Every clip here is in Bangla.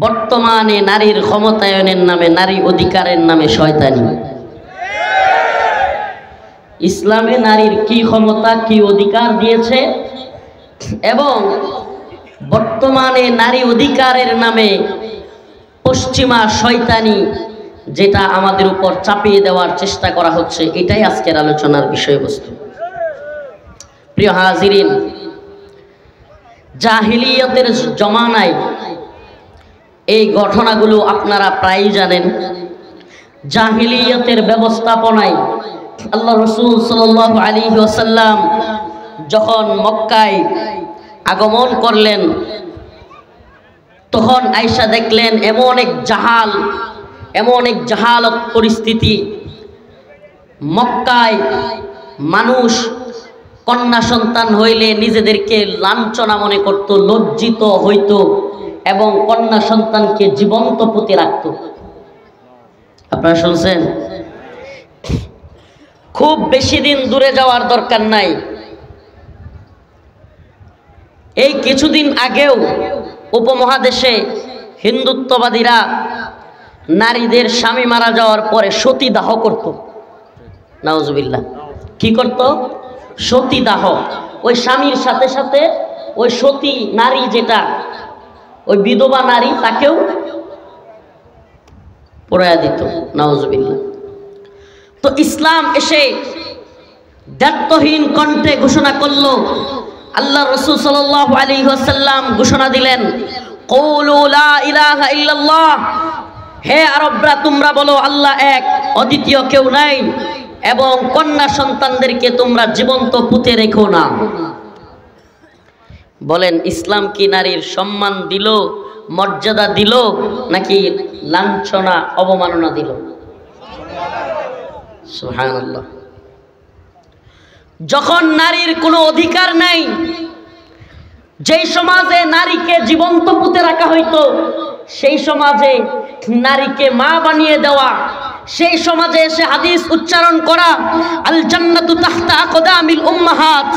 বর্তমানে নারীর ক্ষমতায়নের নামে, নারী অধিকারের নামে শয়তানি। ইসলামে নারীর কি ক্ষমতা, কি অধিকার দিয়েছে, এবং বর্তমানে নারী অধিকারের নামে পশ্চিমা শয়তানি যেটা আমাদের উপর চাপিয়ে দেওয়ার চেষ্টা করা হচ্ছে, এটাই আজকের আলোচনার বিষয়বস্তু। প্রিয় হাজিরিন, জাহিলিয়াতের জমানায় এই ঘটনাগুলো আপনারা প্রায়ই জানেন। জাহিলিয়াতের ব্যবস্থাপনায় আল্লাহ রাসূল সাল্লাল্লাহু আলাইহি ওয়াসাল্লাম যখন মক্কায় আগমন করলেন, তখন আয়েশা দেখলেন এমন এক জাহালত পরিস্থিতি। মক্কায় মানুষ কন্যা সন্তান হইলে নিজেদেরকে লাঞ্ছনা মনে করত, লজ্জিত হইত এবং কন্যা সন্তানকে জীবন্ত পুঁতে রাখত। আপনারা শুনছেন? খুব বেশি দিন দূরে যাওয়ার দরকার নাই, এই কিছুদিন আগেও উপমহাদেশে হিন্দুত্ববাদীরা নারীদের স্বামী মারা যাওয়ার পরে সতীদাহ করত। নাউজুবিল্লাহ। কি করত? সতীদাহ। ওই স্বামীর সাথে সাথে ওই সতী নারী, যেটা ওই বিধবা নারী, তাকেও পোড়ায়া দিত। নাউজুবিল্লাহ। তো ইসলাম এসে দায়িত্বহীন কণ্ঠে ঘোষণা করল, আল্লাহ রাসূল সাল্লাল্লাহু আলাইহি ওয়াসাল্লাম ঘোষণা দিলেন, কওলু লা ইলাহা ইল্লাল্লাহ, হে আরবরা তোমরা বলো আল্লাহ এক, অদ্বিতীয় কেউ নাই, এবং কন্যা সন্তানদেরকে তোমরা জীবন্ত পুঁতে রেখো না। বলেন, ইসলাম কি নারীর সম্মান দিল, মর্যাদা দিল, নাকি লাঞ্ছনা অবমাননা দিল? সুবহানাল্লাহ। যখন নারীর কোনো অধিকার নাই, যেই সমাজে নারীকে জীবন্ত পুঁতে রাখা হইতো, সেই সমাজে নারীকে মা বানিয়ে দেওয়া, সেই সমাজে এসে হাদিস উচ্চারণ করা, আল জান্নাতু তাহতা আকদামিল উম্মাহাত,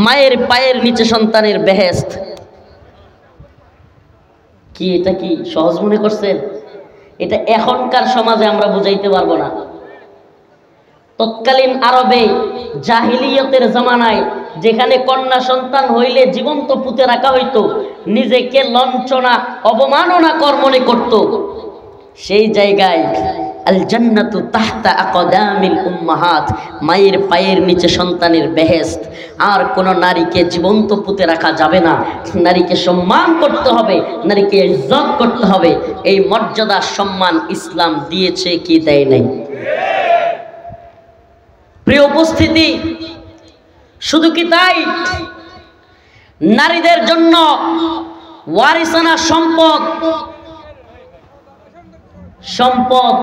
মায়ের পায়ের নিচে সন্তানের বেহেশত। কি এটা কি সহজ মনে করছেন? এটা এখনকার সমাজে আমরা বুঝাইতে পারবো না। তৎকালীন আরবে জাহিলিয়াতের জামানায় যেখানে কন্যা সন্তান হইলে জীবন্ত পুঁতে রাখা হইতো, নিজেকে লাঞ্ছনা অবমাননা কর মনে করত, সেই জায়গায় আল জান্নাতু তাহতা আকদামিল উম্মাহাত, মায়ের পায়ের নিচে সন্তানের বেহেশত। আর কোন নারীকে জীবন্ত পুঁতে রাখা যাবে না, নারীকে সম্মান করতে হবে, নারীকে ইজ্জত করতে হবে। এই মর্যাদা সম্মান ইসলাম দিয়েছে কি দেয় নাই? প্রিয় উপস্থিতি, শুধু কি তাই, নারীদের জন্য ওয়ারিসানা সম্পদ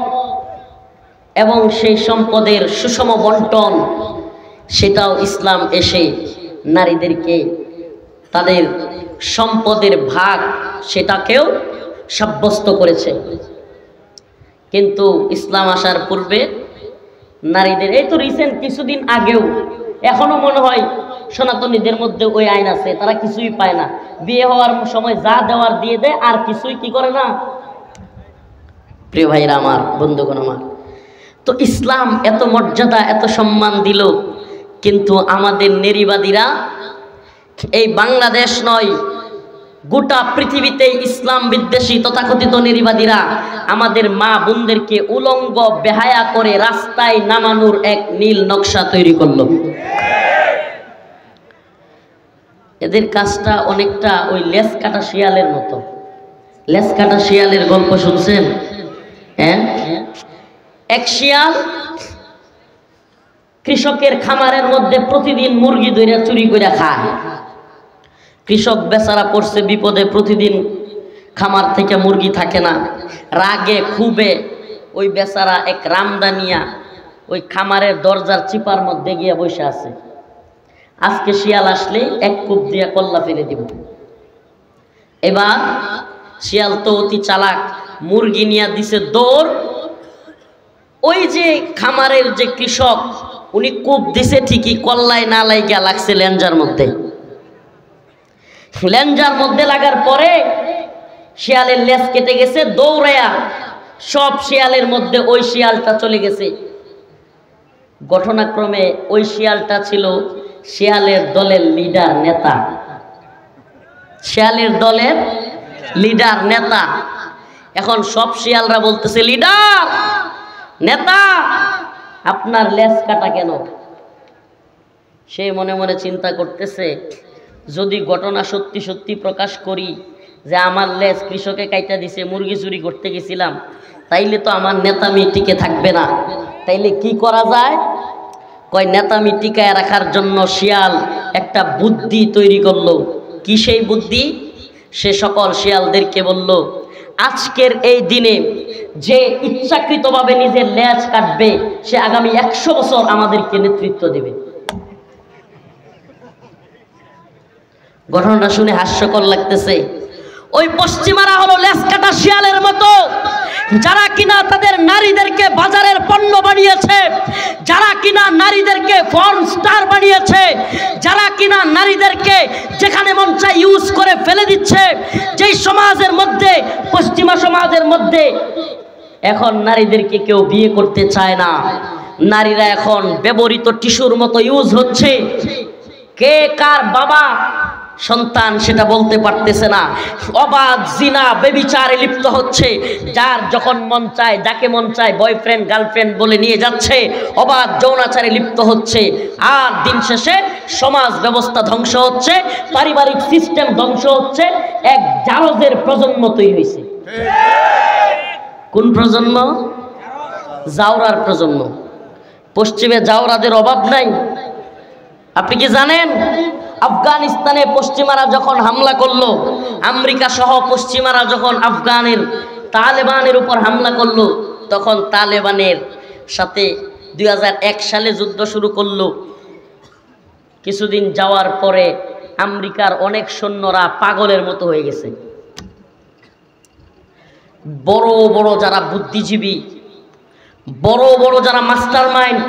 এবং সেই সম্পদের সুষম বন্টন, সেটাও ইসলাম এসে নারীদেরকে তাদের সম্পদের ভাগ সেটাকেও সাব্যস্ত করেছে। কিন্তু ইসলাম আসার পূর্বে নারীদের, এই তো রিসেন্ট কিছুদিন আগেও, এখনো মনে হয় সনাতনীদের মধ্যে ওই আইন আছে, তারা কিছুই পায় না, বিয়ে হওয়ার সময় যা দেওয়ার দিয়ে দেয়, আর কিছুই কি করে না। প্রিয় ভাইরা আমার, বন্ধুগণ আমার, তো ইসলাম এত মর্যাদা এত সম্মান দিল, কিন্তু আমাদের নারীবাদীরা, এই বাংলাদেশ নয় গোটা পৃথিবীতে ইসলাম বিদ্বেষী তথাকথিত নারীবাদীরা আমাদের মা বোনদেরকে উলঙ্গ বেহায়া করে রাস্তায় নামানোর এক নীল নকশা তৈরি করলো। এদের কাজটা অনেকটা ওই লেজ কাটা শিয়ালের মতো। লেজ কাটা শিয়ালের গল্প শুনছেন? হ্যাঁ, এক শিয়াল কৃষকের খামারের মধ্যে প্রতিদিন মুরগি ধরে চুরি করে খায়। কৃষক বেচারা পড়ছে বিপদে, প্রতিদিন খামার থেকে মুরগি থাকে না, রাগে খুবে ওই বেচারা এক রামদানিয়া ওই খামারের দরজার চিপার মধ্যে গিয়ে বসে আছে। আজকে শিয়াল আসলে এক কূপ দিয়ে কল্লা ফেলে দিব। এবার শিয়াল তো অতি চালাক, মুরগি নিয়ে দিছে দৌড়। ওই যে খামারের যে কৃষক, উনি কূপ দিছে ঠিকই, কল্লায় না লাইগা লাগছে লেঞ্জার মধ্যে। লেঞ্জার মধ্যে লাগার পরে শিয়ালের লেজ কেটে গেছে, দৌড়ায়া সব শিয়ালের মধ্যে ওই শিয়ালটা চলে গেছে। ঘটনাক্রমে ওই শিয়ালটা ছিল শিয়ালের দলের লিডার, নেতা। শিয়ালের দলের লিডার, নেতা। এখন সব শিয়ালরা বলতেছে, লিডার, নেতা, আপনার লেজ কাটা কেন? সে মনে মনে চিন্তা করতেছে, যদি ঘটনা সত্যি সত্যি প্রকাশ করি যে আমার লেজ কৃষকে কাইটা দিছে, মুরগি চুরি করতে গেছিলাম, তাইলে তো আমার নেতামি টিকে থাকবে না। তাইলে কি করা যায়? কয় নেতামি টিকায় রাখার জন্য শিয়াল একটা বুদ্ধি তৈরি করলো। কি সেই বুদ্ধি? সে সকল শিয়ালদেরকে বলল, আজকের এই দিনে যে ইচ্ছাকৃতভাবে নিজের লেজ কাটবে সে আগামী 100 বছর আমাদেরকে নেতৃত্ব দেবে। ঘটনাটা শুনে হাস্যকর লাগতেছে। ওই পশ্চিমারা হলো লেজ কাটা শিয়ালের মতো, যারা কিনা তাদের নারীদেরকে বাজারের পণ্য বানিয়েছে, যারা কিনা নারীদেরকে পর্ন স্টার বানিয়েছে, যারা কিনা নারীদেরকে যেখানে মন চায় ইউজ করে ফেলে দিচ্ছে। যেই সমাজের মধ্যে, পশ্চিমা সমাজের মধ্যে এখন নারীদেরকে কেউ বিয়ে করতে চায় না, নারীরা এখন ব্যবহৃত টিস্যুর মতো ইউজ হচ্ছে। কে কার বাবা সন্তান সেটা বলতে পারতেছে না। অবাধ জিনা বেবিচারে লিপ্ত হচ্ছে। যার যখন মন চায়, যাকে মন চায় বয়ফ্রেন্ড গার্লফ্রেন্ড বলে নিয়ে যাচ্ছে, অবাধ যৌনাচারে লিপ্ত হচ্ছে। আর দিন শেষে সমাজ ব্যবস্থা ধ্বংস হচ্ছে, পারিবারিক সিস্টেম ধ্বংস হচ্ছে। এক জারজের প্রজন্ম তৈরি হয়েছে। কোন প্রজন্ম? জাউরার প্রজন্ম। পশ্চিমে জাউরাদের অভাব নাই। আপনি কি জানেন আফগানিস্তানে পশ্চিমারা যখন হামলা করলো, আমেরিকা সহ পশ্চিমারা যখন আফগানের তালেবানের উপর হামলা করলো, তখন তালেবানের সাথে 2001 সালে যুদ্ধ শুরু করলো। কিছুদিন যাওয়ার পরে আমেরিকার অনেক সৈন্যরা পাগলের মতো হয়ে গেছে। বড় বড় যারা বুদ্ধিজীবী, বড় বড় যারা মাস্টার মাইন্ড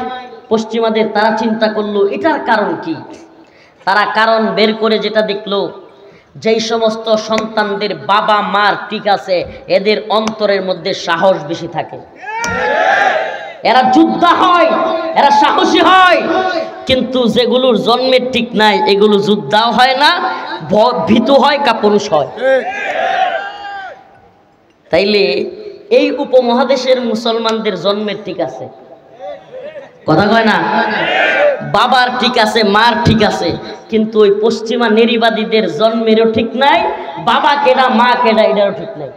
পশ্চিমাদের, তারা চিন্তা করলো এটার কারণ কি। তারা কারণ বের করে যেটা দেখলো, যেই সমস্ত সন্তানদের বাবা মার ঠিক আছে, এদের অন্তরের মধ্যে সাহস বেশি থাকে, এরা যোদ্ধা হয়, এরা সাহসী হয়। কিন্তু যেগুলোর জন্মের ঠিক নাই, এগুলো যোদ্ধাও হয় না, ভীতু হয়, কাপুরুষ হয়। তাইলে এই উপমহাদেশের মুসলমানদের জন্মের ঠিক আছে, কথা কয় না, বাবার ঠিক আছে, মার ঠিক আছে, কিন্তু ওই পশ্চিমা নারীবাদীদের জন্মেরও ঠিক নাই, বাবা কেডা মা কেডা এটারও ঠিক নাই।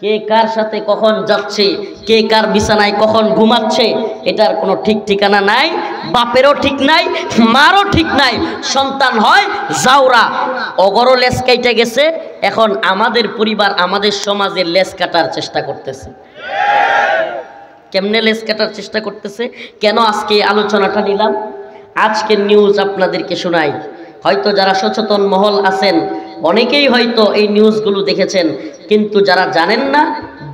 কে কার সাথে কখন যাচ্ছে, কে কার বিছানায় কখন ঘুমাচ্ছে, এটার কোনো ঠিক ঠিকানা নাই। বাপেরও ঠিক নাই, মারও ঠিক নাই। সন্তান হয় জাউরা। অগরও লেজ কাইটে গেছে, এখন আমাদের পরিবার, আমাদের সমাজের লেজ কাটার চেষ্টা করতেছে। কেমনে লেজ কাটার চেষ্টা করতেছে? কেন আজকে আলোচনাটা নিলাম? আজকের নিউজ আপনাদেরকে শোনাই। হয়তো যারা সচেতন মহল আছেন অনেকেই হয়তো এই নিউজগুলো দেখেছেন, কিন্তু যারা জানেন না,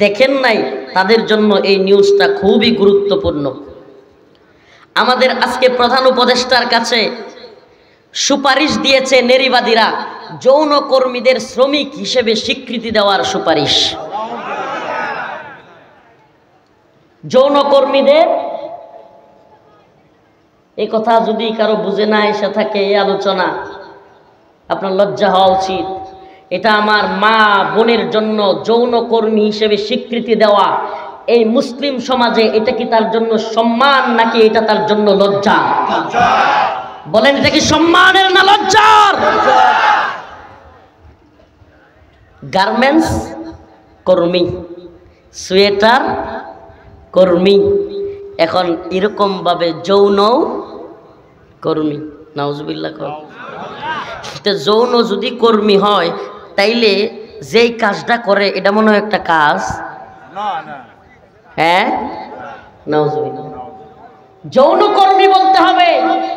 দেখেন নাই, তাদের জন্য এই নিউজটা খুবই গুরুত্বপূর্ণ। আমাদের আজকে প্রধান উপদেষ্টার কাছে সুপারিশ দিয়েছে নারীবাদীরা, যৌনকর্মীদের শ্রমিক হিসেবে স্বীকৃতি দেওয়ার সুপারিশ। যৌনকর্মীদের, এই কথা যদি কারো বুঝে না এসে থাকে এই আলোচনা, আপনার লজ্জা হওয়া উচিত। এটা আমার মা বোনের জন্য যৌনকর্মী হিসেবে স্বীকৃতি দেওয়া এই মুসলিম সমাজে, এটা কি তার জন্য সম্মান নাকি এটা তার জন্য লজ্জা? বলেন, এটা কি সম্মানের না লজ্জার? গার্মেন্টস কর্মী, সোয়েটার কর্মী, এখন এরকম ভাবে যৌন কর্মী, নাউজুবিল্লাহ। যৌন যদি কর্মী হয়, তাইলে যেই কাজটা করে এটা মনে হয় একটা কাজ, হ্যাঁ, নাউজুবিল্লাহ। যৌনকর্মী বলতে হবে।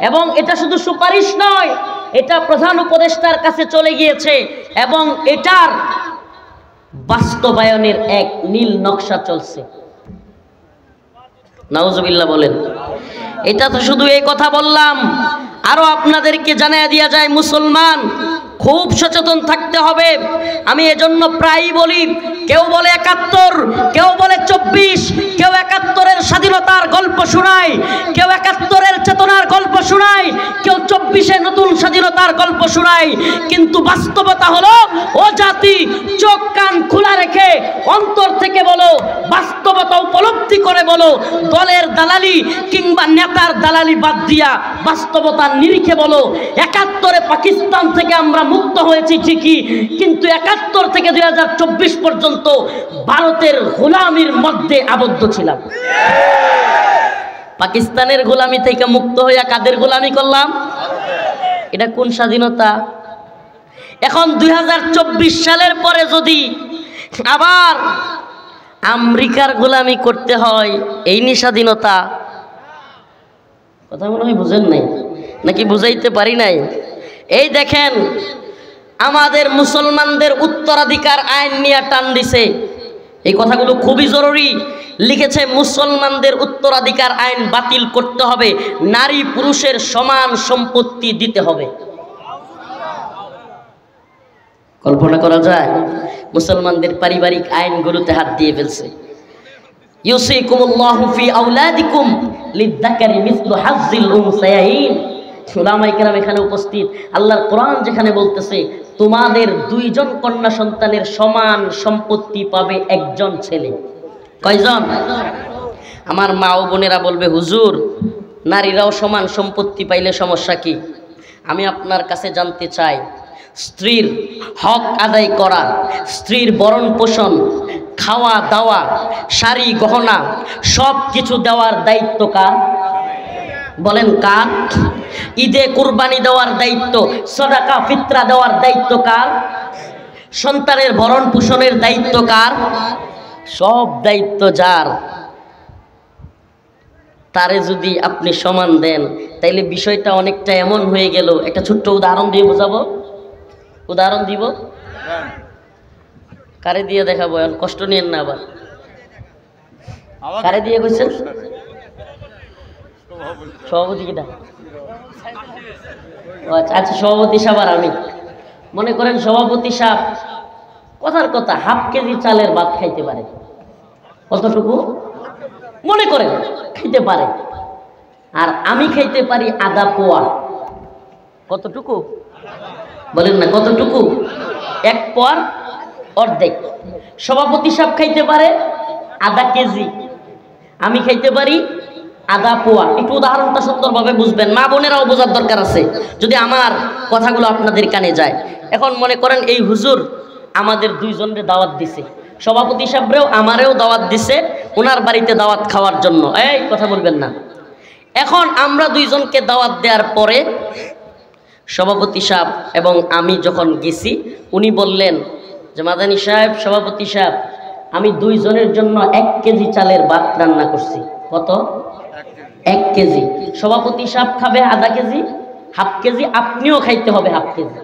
এবং এটা শুধু সুপারিশ নয়, এটা প্রধান উপদেষ্টার কাছে চলে গিয়েছে এবং এটার বাস্তবায়নের এক নীল নকশা চলছে। নাউজুবিল্লাহ বলেন। এটা তো শুধু এই কথা বললাম, আরো আপনাদেরকে জানিয়ে দেওয়া যায়, মুসলমান খুব সচেতন থাকতে হবে। আমি এজন্য প্রায়ই বলি, কেউ বলে ৭১, কেউ বলে ২৪, কেউ ৭১-এর স্বাধীনতার গল্প শোনায়, কেউ ৭১-এর চেতনার গল্প শোনায়, কেউ ২৪-এ নতুন স্বাধীনতার গল্প শোনায়। কিন্তু বাস্তবতা হলো, ও জাতি, চোখ কান খোলা রেখে অন্তর থেকে বলো, বাস্তবতা উপলব্ধি করে বলো, দলের দালালি কিংবা নেতার দালালি বাদ দিয়া বাস্তবতার নিরিখে বলো, ৭১-এ পাকিস্তান থেকে আমরা মুক্ত হয়েছি ঠিকই, কিন্তু ৭১ থেকে ২০২৪ পর্যন্ত ভারতের গোলামির মধ্যে আবদ্ধ ছিলাম। পাকিস্তানের গোলামি থেকে মুক্ত হইয়া কাদের গোলামি করলাম? এটা কোন স্বাধীনতা? এখন ২০২৪ সালের পরে যদি আবার আমেরিকার গোলামি করতে হয়, এই নি স্বাধীনতা? কথা মনে হয় বুঝেন নাই, নাকি বুঝাইতে পারি নাই? এই দেখেন, আমাদের মুসলমানদের উত্তরাধিকার আইন নিয়ে টান দিছে। এই কথাগুলো খুবই জরুরি। লিখেছে, মুসলমানদের উত্তরাধিকার আইন বাতিল করতে হবে, নারী পুরুষের সমান সম্পত্তি দিতে হবে। কল্পনা করা যায়? মুসলমানদের পারিবারিক আইনগুলোতে হাত দিয়ে ফেলছে। ইউসিকুমুল্লাহু ফি আওলাদিকুম লিযযাকারি মিসলু হাজ্জিল উনসায়াইন। উলামায়ে কেরাম এখানে উপস্থিত। আল্লাহর কোরআন যেখানে বলতেছে, তোমাদের 2 জন কন্যা সন্তানের সমান সম্পত্তি পাবে একজন ছেলে। কয়জন? আমার মা ও বোনেরা বলবে, হুজুর, নারীরাও সমান সম্পত্তি পাইলে সমস্যা কি? আমি আপনার কাছে জানতে চাই, স্ত্রীর হক আদায় করা, স্ত্রীর ভরণ পোষণ, খাওয়া দাওয়া, শাড়ি গহনা সব কিছু দেওয়ার দায়িত্ব কার? বলেন কার? ঈদে কুরবানি দেওয়ার দায়িত্ব, সদাকা ফিতরা দেওয়ার দায়িত্ব কার? সন্তানের ভরণ পোষণের দায়িত্ব কার? সব দায়িত্ব যার। তারে যদি আপনি সমান দেন, তাইলে বিষয়টা অনেকটা এমন হয়ে গেল। একটা ছোট্ট উদাহরণ দিয়ে বোঝাবো। উদাহরণ দিব? কারে দিয়ে দেখাবো? কষ্ট নিয়েন না আবার। কারে দিয়ে কইছেন? সভাপতি কিটা? আচ্ছা, সভাপতি সাহেব আর আমি। মনে করেন সভাপতি সাহেব কথার কথা হাফ কেজি চালের ভাত খাইতে পারে। কতটুকু? মনে করেন খাইতে পারে। আর আমি খাইতে পারি আধা পোয়া। কতটুকু? বলেন না, কতটুকু? 1 পোয়ার অর্ধেক। সভাপতি সাহেব খাইতে পারে আধা কেজি, আমি খাইতে পারি আধা পোয়া। একটু উদাহরণটা সুন্দরভাবে বুঝবেন, মা বোনেরাও বোঝার দরকার আছে, যদি আমার কথাগুলো আপনাদের কানে যায়। এখন মনে করেন এই হুজুর আমাদের 2 জনের দাওয়াত দিছে, সভাপতি সাহেবরেও আমারেও দাওয়াত দিছে ওনার বাড়িতে দাওয়াত খাওয়ার জন্য। এই কথা বলবেন না। এখন আমরা 2 জনকে দাওয়াত দেওয়ার পরে সভাপতি সাহেব এবং আমি যখন গেছি, উনি বললেন যে, মাদানী সাহেব, সভাপতি সাহেব, আমি 2 জনের জন্য 1 কেজি চালের ভাত রান্না করছি। কত? 1 কেজি। সভাপতি সাহেব খাবে আধা কেজি, হাফ কেজি আপনিও খাইতে হবে হাফ কেজি।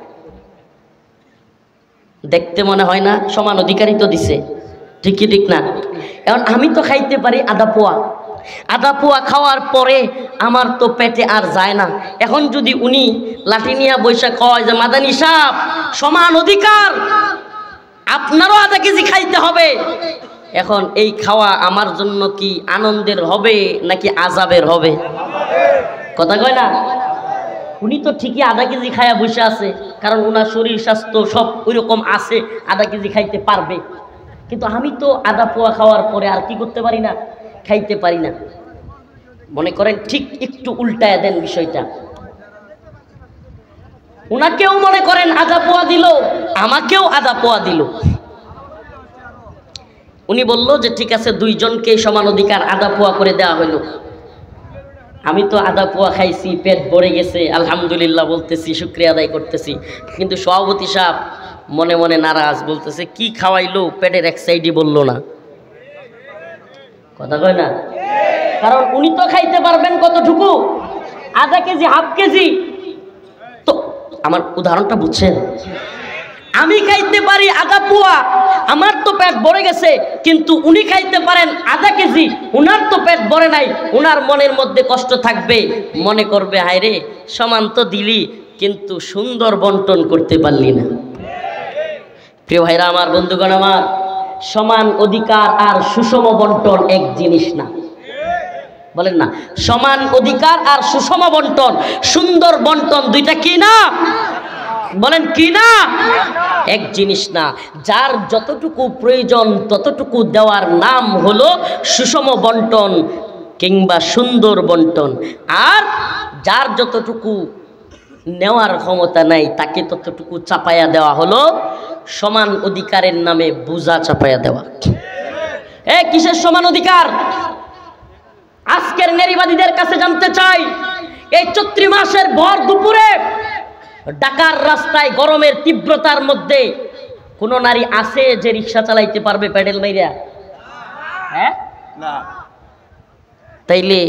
দেখতে মনে হয় না সমান অধিকারই তো দিছে? ঠিক কি ঠিক না? এখন আমি তো খাইতে পারি আধা পোয়া। আধা পোয়া খাওয়ার পরে আমার তো পেটে আর যায় না। এখন যদি উনি লাঠি নিয়ে বৈশা কয় যে, মাদানী সাহেব, সমান অধিকার, আপনারও আধা কেজি খাইতে হবে, এখন এই খাওয়া আমার জন্য কি আনন্দের হবে নাকি আযাবের হবে? কথা কয় না? উনি তো ঠিকই আধা কেজি খায়া বসে আছে, কারণ ওনার শরীর স্বাস্থ্য সব ওইরকম আছে, আধা কেজি খাইতে পারবে। কিন্তু আমি তো আধা পোয়া খাওয়ার পরে আর কি করতে পারি না? খাইতে পারি না। মনে করেন ঠিক একটু উল্টায় দেন বিষয়টা। ওনাকেও মনে করেন আধা পোয়া দিল, আমাকেও আধা পোয়া দিল। উনি বলল যে, ঠিক আছে, 2 জনকে সমান অধিকার, আধা পোয়া করে দেওয়া হলো। আমি তো আধা পোয়া খাইছি, পেট ভরে গেছে, আলহামদুলিল্লাহ বলতেছি, শুকরিয়া আদায় করতেছি। কিন্তু সভাপতি সাহেব মনে মনে নারাজ, বলতেছে, কি খাওয়াইলো, পেটের এক সাইডই বললো না। কথা কয় না? কারণ উনি তো খাইতে পারবেন কতটুকু? আধা কেজি, হাফ কেজি। তো আমার উদাহরণটা বুঝছেন? আমি খাইতে পারি আধা পোয়া, আমার তো পেট ভরে গেছে, কিন্তু উনি খাইতে পারেন আধা কেজি, উনার তো পেট ভরে নাই। উনার মনের মধ্যে কষ্ট থাকবে, মনে করবে, হায় রে, সমান তো দিলি, কিন্তু সুন্দর বন্টন করতে পারলি না। প্রিয় ভাইরা আমার, বন্ধুগণ আমার, সমান অধিকার আর সুষম বন্টন এক জিনিস না। বলেন না, সমান অধিকার আর সুষম বন্টন, সুন্দর বন্টন দুইটা কি না? বলেন কি না? এক জিনিস না। যার যতটুকু প্রয়োজন ততটুকু দেওয়ার নাম হলো সুষম বন্টন কিংবা সুন্দর বন্টন, আর যার যতটুকু নেওয়ার ক্ষমতা নাই তাকে ততটুকু চাপায়া দেওয়া হলো সমান অধিকারের নামে বোঝা চাপায়া দেওয়া। কিসের সমান অধিকার? আজকের নারীবাদীদের কাছে জানতে চাই, এই চৈত্র মাসের ভর দুপুরে ঢাকার রাস্তায় গরমের তীব্রতার মধ্যে কোন নারী আছে যে রিক্সা চালাইতে পারবে প্যাডেল মাইরা? হ্যাঁ না। তাইলে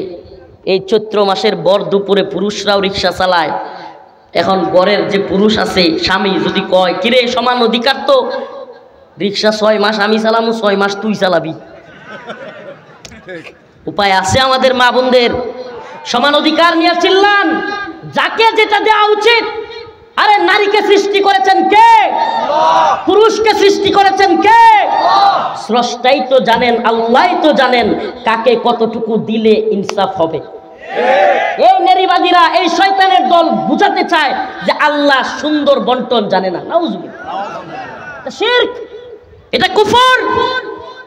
এই চৈত্র মাসের ভর দুপুরে পুরুষরাও রিক্সা চালায়। এখন ঘরের যে পুরুষ আছে, স্বামী যদি কয় কিরে সমান অধিকার তো, রিক্সা 6 মাস আমি চালামু, 6 মাস তুই চালাবি, উপায় আছে আমাদের মা বোনদের? সমান অধিকার নিয়ে চিল্লান, যাকে যেটা দেওয়া উচিত। আরে নারীকে সৃষ্টি করেছেন কে? পুরুষকে সৃষ্টি করেছেন কে? স্রষ্টাই তো জানেন, আল্লাহই তো জানেন কাকে কতটুকু দিলে ইনসাফ হবে। এই নারীবাদীরা, এই শয়তানের দল বুঝাতে চায় যে আল্লাহ সুন্দর বন্টন জানে না। নাউজুবিল্লাহ, শিরক, এটা কুফর।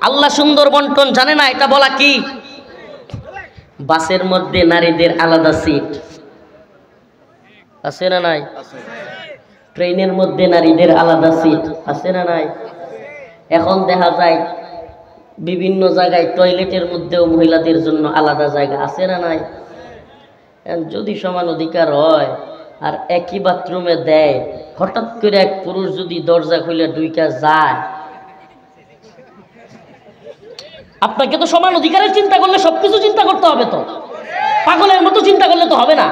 আল্লাহ সুন্দর বন্টন জানে না, এটা বলা কি? বাসের মধ্যে নারীদের আলাদা সিট আছে না নাই? ট্রেনের মধ্যে নারীদের আলাদা সিট আছে না নাই? এখন দেখা যায় বিভিন্ন জায়গায় টয়লেটের মধ্যেও মহিলাদের জন্য আলাদা জায়গা আছে না নাই? যদি সমান অধিকার হয় আর একই বাথরুমে দেয়, হঠাৎ করে এক পুরুষ যদি দরজা খুলে ঢুইকা যায়, আপনাকে তো সমান অধিকারের চিন্তা করলে সবকিছু চিন্তা করতে হবে, তো পাগলের মতো চিন্তা করলে তো হবে না।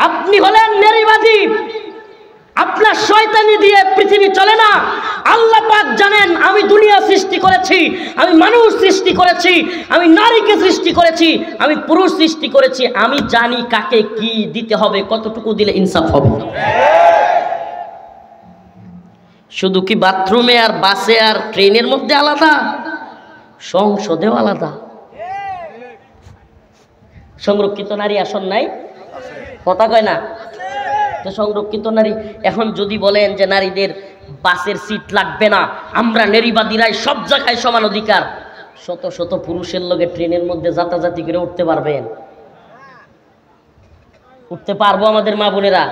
আপনি হলেন নারীবাদী, আপনার শয়তানি দিয়ে পৃথিবী চলে না। আল্লাহ পাক জানেন আমি দুনিয়া সৃষ্টি করেছি, আমি মানুষ সৃষ্টি করেছি, আমি নারীকে সৃষ্টি করেছি, আমি পুরুষ সৃষ্টি করেছি, আমি জানি কাকে কি দিতে হবে, কতটুকু দিলে ইনসাফ হবে। শুধু কি বাথরুমে আর বাসে আর ট্রেনের মধ্যে আলাদা, সংসদেও আলাদা। সংরক্ষিত নারী আসন নাই, কথা কয় না তো সংরক্ষিত নারী। এখন যদি বলেন যে নারীদের বাসের সিট লাগবে না, আমরা নারীবাদীরাই সব জায়গায় সমান অধিকার, শত শত পুরুষের লগে ট্রেনের মধ্যে যাতাযাতি করে উঠতে পারবেন? উঠতে পারবো আমাদের মা বোনেরা?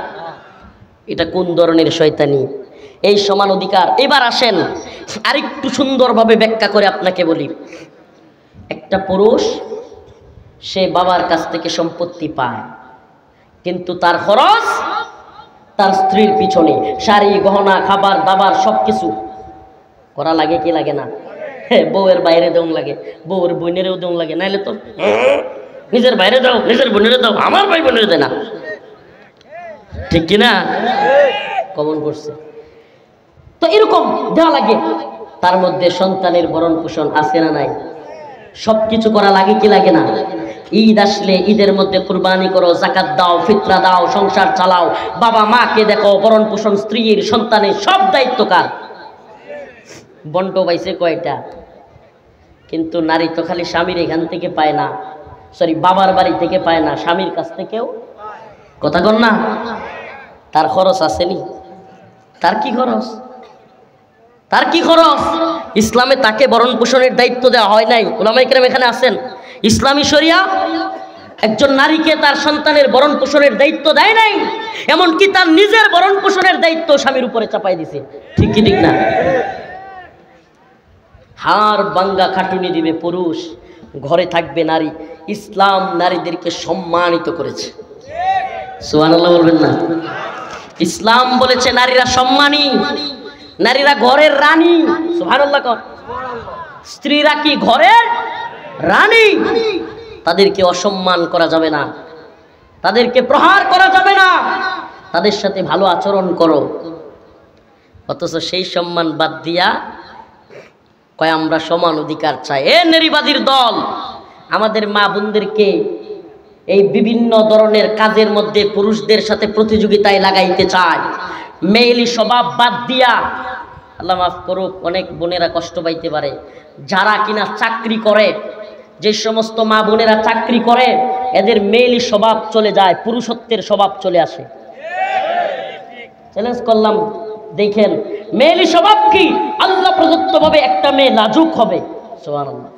এটা কোন ধরনের শয়তানি? এই সমান অধিকার। এবার আসেন আরেকটু সুন্দরভাবে ব্যাখ্যা করে আপনাকে বলি। একটা পুরুষ সে বাবার কাছ থেকে সম্পত্তি পায়, কিন্তু তার খরচ তার স্ত্রীর পিছনে, শাড়ি গহনা খাবার দাবার সবকিছু করা লাগে কি লাগে না? বউয়ের বাইরে দেওয়া লাগে, বউয়ের বোনেরও দেওয়া লাগে, নাইলে তো নিজের বাইরে দাও, নিজের বোনেরে দাও, আমার ভাই বোনের দেয় না, ঠিক কিনা? কমন করছে তো এরকম দেওয়া লাগে। তার মধ্যে সন্তানের ভরণ পোষণ আছে না নাই? সবকিছু করা লাগে কি লাগে না? ঈদ আসলে ঈদের মধ্যে কুরবানি করো, যাকাত দাও, ফিতরা দাও, সংসার চালাও, বাবা মাকে দেখো, ভরণ পোষণ, স্ত্রীর সন্তানের সব দায়িত্ব কার? বন্ট পাইছে কয়টা? কিন্তু নারী তো খালি স্বামীর এখান থেকে পায় না, সরি বাবার বাড়ি থেকে পায় না, স্বামীর কাছ থেকেও। কথা কন না? তার খরচ আসেনি? তার কি খরচ? তার কি খরচ? ইসলামে তাকে ভরণ পোষণের দায়িত্ব দেওয়া হয় নাই। উলামায়ে কেরাম এখানে আছেন, ইসলামী শরিয়া একজন নারীকে তার সন্তানের ভরণ পোষণের দায়িত্ব দেয় নাই, এমনকি তার নিজের ভরণ পোষণের দায়িত্ব স্বামীর উপরে চাপাই দিছে। ঠিক কি ঠিক না? হাড় ভাঙ্গা খাটুনি দিবে পুরুষ, ঘরে থাকবে নারী। ইসলাম নারীদেরকে সম্মানিত করেছে, সুবহানাল্লাহ বলবেন না? ইসলাম বলেছে নারীরা সম্মানী, নারীরা ঘরের রানী। সুবহানাল্লাহ কর। স্ত্রীরা কি ঘরের রানী? তাদেরকে অসম্মান করা যাবে না, তাদেরকে প্রহার করা যাবে না, তাদের সাথে ভালো আচরণ করো। অথচ সেই সম্মান বাদ দিয়া কয় আমরা সমান অধিকার চাই। এ নারীবাদীর দল, আমাদের মা বোনদেরকে এই বিভিন্ন ধরনের কাজের মধ্যে পুরুষদের সাথে প্রতিযোগিতায় লাগাইতে চায়। মেয়েলি স্বভাব বাদ দিয়া, আল্লাহ মাফ করুক, অনেক বোনেরা কষ্ট পাইতে পারে, যারা কিনা চাকরি করে, যে সমস্ত মা বোনেরা চাকরি করে, এদের মেয়েলি স্বভাব চলে যায়, পুরুষত্বের স্বভাব চলে আসে। চ্যালেঞ্জ করলাম, দেখেন মেয়েলি স্বভাব কি? আল্লাহ প্রদত্ত ভাবে একটা মেয়ে লাজুক হবে। সুবহানাল্লাহ।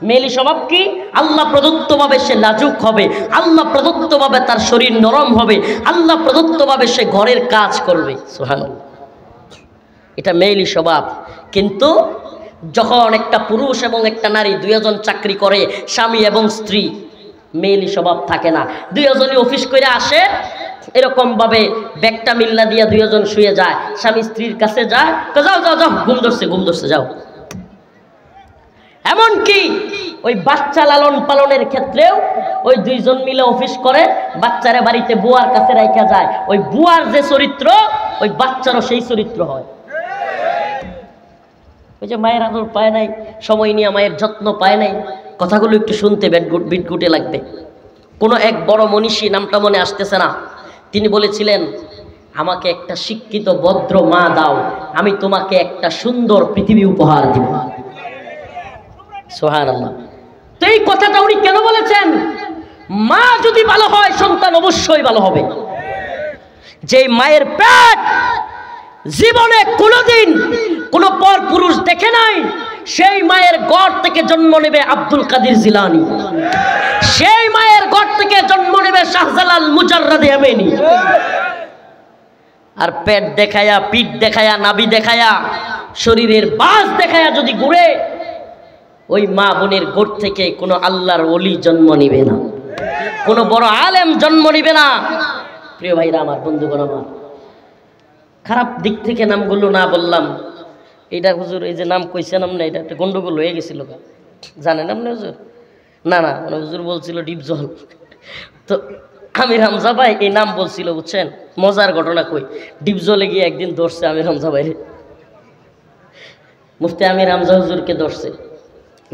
মেয়েলি স্বভাব কি? আল্লাহ প্রদত্ত ভাবে সে লাজুক হবে, আল্লাহ প্রদত্ত ভাবে তার শরীর নরম হবে, আল্লাহ প্রদত্ত ভাবে সে ঘরের কাজ করবে। সুবহানাল্লাহ। এটা মেয়েলি স্বভাব। কিন্তু যখন একটা পুরুষ এবং একটা নারী দুইজন চাকরি করে, স্বামী এবং স্ত্রী, মেয়েলি স্বভাব থাকে না। দুইজনই অফিস করে আসে, এরকম ভাবে ব্যাগটা মিল্লা দিয়া দুইজন শুয়ে যায়, স্বামী স্ত্রীর কাছে যায়, যাও যাও যাও, ঘুম ধরছে যাও। এমনকি ওই বাচ্চা লালন পালনের ক্ষেত্রেও ওই দুইজন মিলে অফিস করে, বাচ্চারা বাড়িতে বুয়ার কাছে রাখা যায়। ওই বুয়ার যে চরিত্র, ওই বাচ্চারও সেই চরিত্র হয়। ওই যে মায়ের আদর পায় নাই, সময় নিয়ে মায়ের যত্ন পায় নাই, কথাগুলো একটু শুনতে বিটগুটে লাগবে। কোনো এক বড় মনীষী, নামটা মনে আসতেছে না, তিনি বলেছিলেন, আমাকে একটা শিক্ষিত ভদ্র মা দাও, আমি তোমাকে একটা সুন্দর পৃথিবী উপহার দিব। সুবহানাল্লাহ। তো এই কথাটা উনি কেন বলেছেন? মা যদি ভালো হয়, সন্তান অবশ্যই ভালো হবে। যে মায়ের পেট জীবনে কোনোদিন কোনো পর পুরুষ দেখে নাই, সেই মায়ের গড় থেকে জন্ম নেবে আব্দুল কাদের জিলানী, সেই মায়ের গড় থেকে জন্ম নেবে শাহজালাল মুজাররাদে আমিনী। আর পেট দেখায়া, পিঠ দেখায়া, নাভি দেখায়া, শরীরের বাস দেখায়া যদি ঘুরে, ওই মা বোনের গোড় থেকে কোনো আল্লাহর ওলি জন্ম নিবে না, কোনো বড় আলেম জন্ম নিবে না। প্রিয় ভাইরা আমার, বন্ধুগণ আমার, খারাপ দিক থেকে নামগুলো না বললাম, এইটা হুজুর এই যে নাম কইছেন আপনি, এটা একটা গন্ডগোল হয়ে গেছিল, জানেন আপনি হুজুর? না না, মানে হুজুর বলছিল ডিপজল, তো আমির হামজা ভাই এই নাম বলছিল, বুঝছেন? মজার ঘটনা কই, ডিপজলে গিয়ে একদিন ধরছে আমির হামজা ভাইরে, মুফতি আমির হামজা হুজুরকে ধরছে।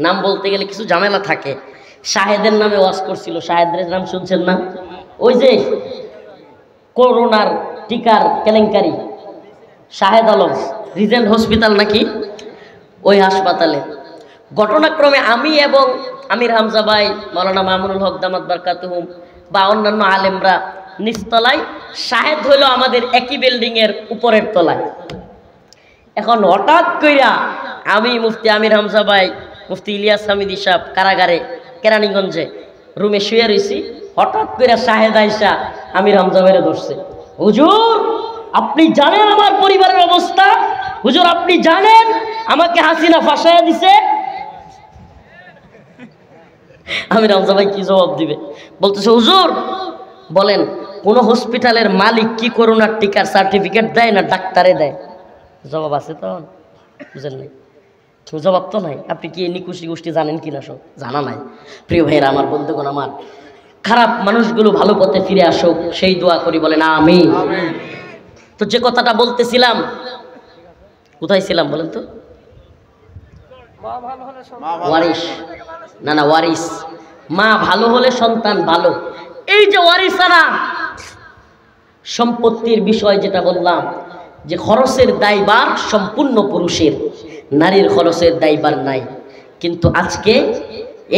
নাম বলতে গেলে কিছু ঝামেলা থাকে। শাহেদের নামে ওয়াজ করছিল, শাহেদের নাম শুনছেন না? ওই যে করোনার টিকার কেলেঙ্কারি, শাহেদ আলম রিজেন্ট হসপিটাল নাকি, ওই হাসপাতালে ঘটনাক্রমে আমি এবং আমির হামজা ভাই, মাওলানা মামুনুল হক দামাত বারকাতুহুম বা অন্যান্য আলেমরা নিচতলায়, শাহেদ হইল আমাদের একই বিল্ডিংয়ের উপরের তলায়। এখন হঠাৎ কইরা আমি, মুফতি আমির হামজা ভাই, মুফতি ইলিয়াস হামিদি সাহেব কারাগারে কেরানীগঞ্জে রুমে শুয়ে রয়েছি, হঠাৎ করে শাহেদ আইসা আমির হামজা ভাইরে ধরছে। হুজুর আপনি জানেন আমার পরিবারের অবস্থা? হুজুর আপনি জানেন আমাকে হাসিনা ফাঁসাইয়া দিছে? আমির হামজা ভাই কি জবাব দিবে? বলতেছে, হুজুর বলেন, কোন হসপিটালের মালিক কি করোনার টিকার সার্টিফিকেট দেয় না ডাক্তারে দেয়? জবাব আছে তো? বুঝেন নাই? জবাব তো নাই। আপনি কি নিকুশি গোষ্ঠী জানেন কিনা? সব জানা নাই। প্রিয় ভাইরা আমার, বন্ধুগণ আমার, খারাপ মানুষগুলো ভালো পথে ফিরে আসুক, সেই দোয়া করি, বলেন আমিন। তো যে কথাটা বলতেছিলাম, কোথায় ছিলাম বলেন তো? ওয়ারিস, না না ওয়ারিস, মা ভালো হলে সন্তান ভালো। এই যে ওয়ারিসানা সম্পত্তির বিষয় যেটা বললাম, যে খরচের দায়ভার সম্পূর্ণ পুরুষের, নারীর খরচের দায়ভার নাই। কিন্তু আজকে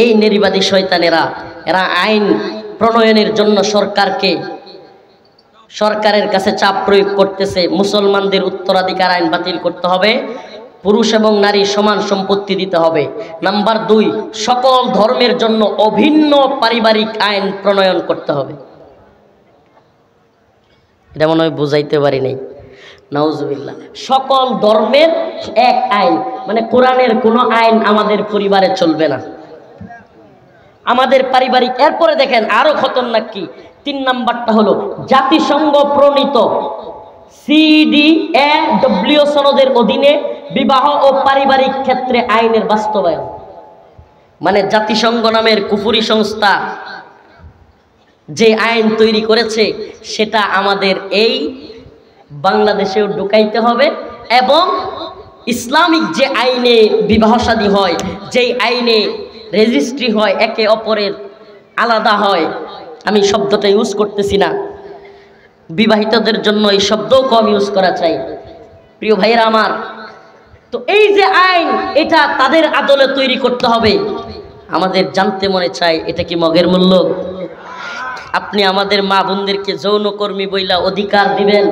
এই নারীবাদী শয়তানেরা, এরা আইন প্রণয়নের জন্য সরকারের কাছে চাপ প্রয়োগ করতেছে, মুসলমানদের উত্তরাধিকার আইন বাতিল করতে হবে, পুরুষ এবং নারী সমান সম্পত্তি দিতে হবে। নাম্বার 2, সকল ধর্মের জন্য অভিন্ন পারিবারিক আইন প্রণয়ন করতে হবে। এটা মনে হয় বুঝাইতে পারি নাই। নাউজুবিল্লাহ। সকল ধর্মের এক আইন, মানে কোরআনের কোনো আইন আমাদের পরিবারে চলবে না, আমাদের পারিবারিক। এরপরে দেখেন আরো খতরনাক কি, 3 নাম্বারটা হলো জাতিসংঘ প্রণীত CEDAW সনদের অধীনে বিবাহ ও পারিবারিক ক্ষেত্রে আইনের বাস্তবায়ন। মানে জাতিসংঘ নামের কুফরি সংস্থা যে আইন তৈরি করেছে, সেটা আমাদের এই বাংলাদেশেও ঢুকাইতে হবে, এবং ইসলামিক যে আইনে বিবাহ শাদী হয়, যেই আইনে রেজিস্ট্রি হয়, একে অপরের আলাদা হয়, আমি শব্দটা ইউজ করতেছি না, বিবাহিতদের জন্য এই শব্দও কম ইউজ করা চাই। প্রিয় ভাইয়েরা আমার, তো এই যে আইন, এটা তাদের আদলে তৈরি করতে হবে। আমাদের জানতে মনে চায়, এটা কি মগের মূল্য? আপনি আমাদের মা বোনদেরকে যৌনকর্মী বইলা অধিকার দিবেন?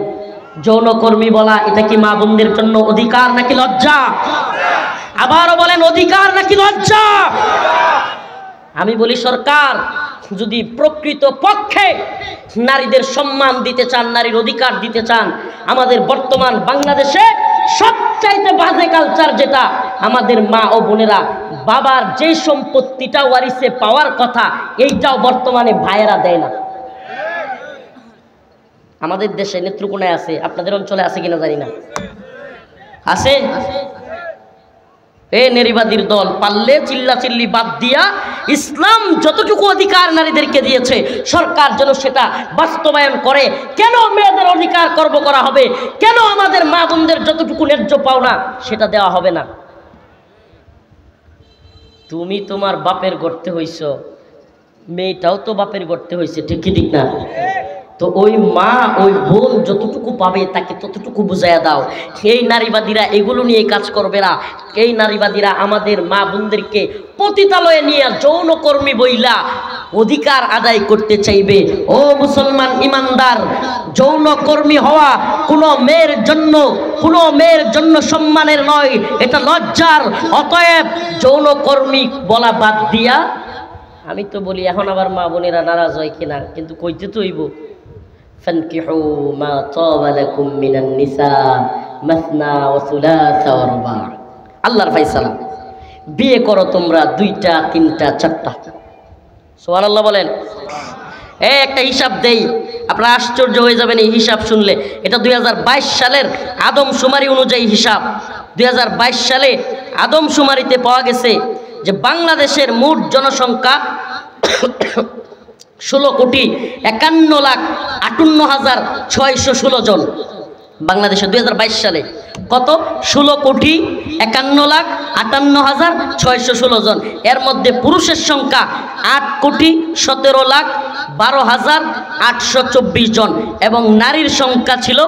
যৌনকর্মী বলা এটা কি মা বোনদের জন্য অধিকার নাকি লজ্জা? আবারও বলেন, অধিকার নাকি লজ্জা? আমি বলি, সরকার যদি প্রকৃত পক্ষে নারীদের সম্মান দিতে চান, নারীর অধিকার দিতে চান, আমাদের বর্তমান বাংলাদেশে সবচাইতে বাজে কালচার যেটা, আমাদের মা ও বোনেরা বাবার যে সম্পত্তিটা ওয়ারিসে পাওয়ার কথা, এইটাও বর্তমানে ভাইয়েরা দেয় না। আমাদের দেশে নেত্রকোনায় আছে, আপনাদের অঞ্চলে আছে কিনা জানি না, আছে। এ নারীবাদীর দল পারলে চিল্লাচিল্লি বাদ দিয়া ইসলাম যতটুকু অধিকার নারীদেরকে দিয়েছে, সরকার যেন সেটা বাস্তবায়ন করে। কেন মেয়েদের অধিকার খর্ব করা হবে? কেন আমাদের মা বোনদের যতটুকু ন্যায্য পাওনা সেটা দেওয়া হবে না? তুমি তোমার বাপের গর্তে হইছ, মেয়েটাও তো বাপের গর্তে হইছে, ঠিক কি ঠিক না? তো ওই মা ওই বোন যতটুকু পাবে তাকে ততটুকু বুঝাইয়া দাও। এই নারীবাদীরা এগুলো নিয়ে কাজ করবে না। এই নারীবাদীরা আমাদের মা বোনদেরকে পতিতালয়ে নিয়ে যৌনকর্মী বইলা অধিকার আদায় করতে চাইবে। ও মুসলমান ইমানদার, যৌনকর্মী হওয়া কোনো মেয়ের জন্য সম্মানের নয়, এটা লজ্জার। অতএব যৌনকর্মী বলা বাদ দিয়া, আমি তো বলি এখন আবার মা বোনেরা নারাজ হয় কিনা, কিন্তু কইতে তো হইব, ফানকিহু মা তাবা লাকুম মিনান নিসা মাসনা ওয়া সুলাসা ওয়া রুবা। আল্লাহর ফয়সালা, বিয়ে করো তোমরা 2টা 3টা 4টা। সুবহানাল্লাহ বলেন। একটা হিসাব দেই, আপনারা আশ্চর্য হয়ে যাবেন এই হিসাব শুনলে। এটা 2022 সালের আদমশুমারি অনুযায়ী হিসাব। 2022 সালে আদমশুমারিতে পাওয়া গেছে যে বাংলাদেশের মোট জনসংখ্যা 16,51,58,616 জন। বাংলাদেশে 2022 সালে কত? 16,51,58,616 জন। এর মধ্যে পুরুষের সংখ্যা 8,17,12,824 জন এবং নারীর সংখ্যা ছিল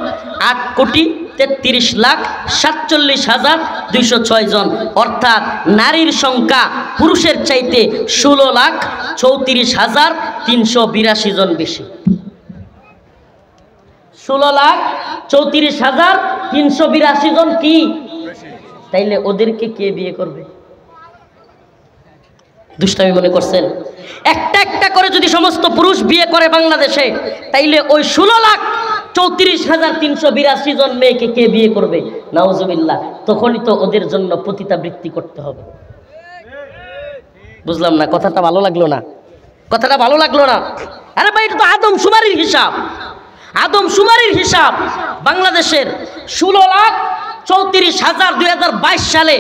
8,33,47,206 জন। অর্থাৎ নারীর সংখ্যা পুরুষের চাইতে 16,34,382 জন বেশি। 16,34,382 জন কি? তাইলে ওদেরকে কে বিয়ে করবে? দুষ্টামি মনে করছেন? একটা একটা করে যদি সমস্ত পুরুষ বিয়ে করে বাংলাদেশে, তাইলে ওই 16,34,382 জন মেয়েকে কে বিয়ে করবে? নাউজুবিল্লাহ। তখনই তো ওদের জন্য পতিতাবৃত্তি করতে হবে। বুঝলাম না, কথাটা ভালো লাগলো না, কথাটা ভালো লাগলো না। আরে ভাই, এটা তো আদমশুমারির হিসাব। আদমশুমারির হিসাব বাংলাদেশের 16,34,000 2022 সালে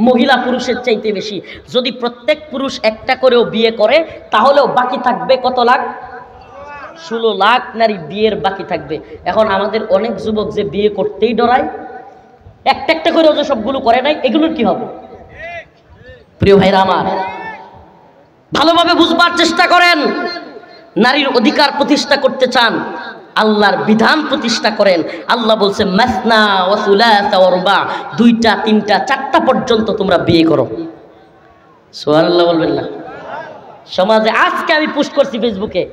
মহিলা পুরুষের চাইতে বেশি। যদি প্রত্যেক পুরুষ একটা করেও বিয়ে করে, তাহলেও বাকি থাকবে কত লাখ? 16 লাখ নারী বিয়ের বাকি থাকবে। এখন আমাদের অনেক যুবক যে বিয়ে করতেই ডরায়, একটা একটা করেও যে সবগুলো করে নাই, এগুলোর কি হবে? প্রিয় ভাইরা আমার, ভালোভাবে বুঝবার চেষ্টা করেন। নারীর অধিকার প্রতিষ্ঠা করতে চান, আল্লাহর বিধান প্রতিষ্ঠা করেন। আল্লাহ বলছে মাসনা ওয়া সুলাসা ওয়া রুবা, 2টা 3টা 4টা পর্যন্ত তোমরা বিয়ে করো। সুবহানাল্লাহ বলবেন না? সমাজে আজকে আমি পোস্ট করছি ফেসবুকে,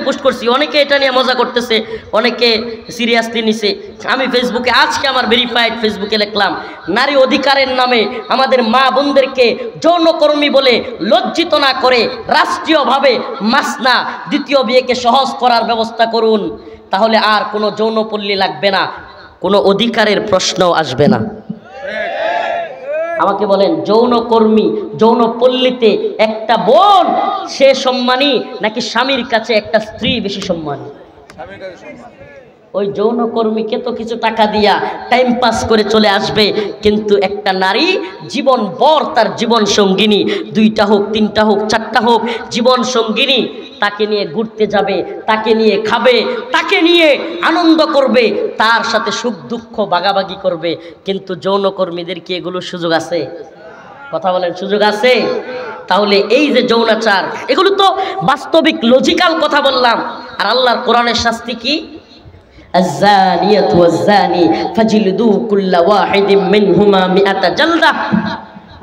পোস্ট করছি, অনেকে এটা নিয়ে মজা করতেছে, অনেকে সিরিয়াসলি নিছে। আমি ফেসবুকে আজকে আমার ভেরিফাইড ফেসবুকে লিখলাম, নারী অধিকারের নামে আমাদের মা বোনদেরকে যৌনকর্মী বলে লজ্জিত না করে রাষ্ট্রীয়ভাবে মাসনা, দ্বিতীয় বিয়েকে সহজ করার ব্যবস্থা করুন। তাহলে আর কোনো যৌনপল্লী লাগবে না, কোনো অধিকারের প্রশ্নও আসবে না। আমাকে বলেন, যৌনকর্মী, যৌনপল্লীতে একটা বোন সে সম্মানী নাকি স্বামীর কাছে একটা স্ত্রী বেশি সম্মানী? ওই যৌনকর্মীকে তো কিছু টাকা দিয়া টাইম পাস করে চলে আসবে, কিন্তু একটা নারী জীবন ভর তার জীবন সঙ্গিনী, 2টা হোক 3টা হোক 4টা হোক জীবন সঙ্গিনী, তাকে নিয়ে ঘুরতে যাবে, তাকে নিয়ে খাবে, তাকে নিয়ে আনন্দ করবে, তার সাথে সুখ দুঃখ ভাগাভাগি করবে। কিন্তু যৌনকর্মীদের কি এগুলো সুযোগ আছে? কথা বলেন, সুযোগ আছে? তাহলে এই যে যৌনাচার, এগুলো তো বাস্তবিক লজিক্যাল কথা বললাম। আর আল্লাহর কোরআনের শাস্তি কি? আয-যানিয়াতু ওয়াজ-যানি ফাজলিদু কুল্লা ওয়াহিদিম মিনহুমা মিআতা জালদা।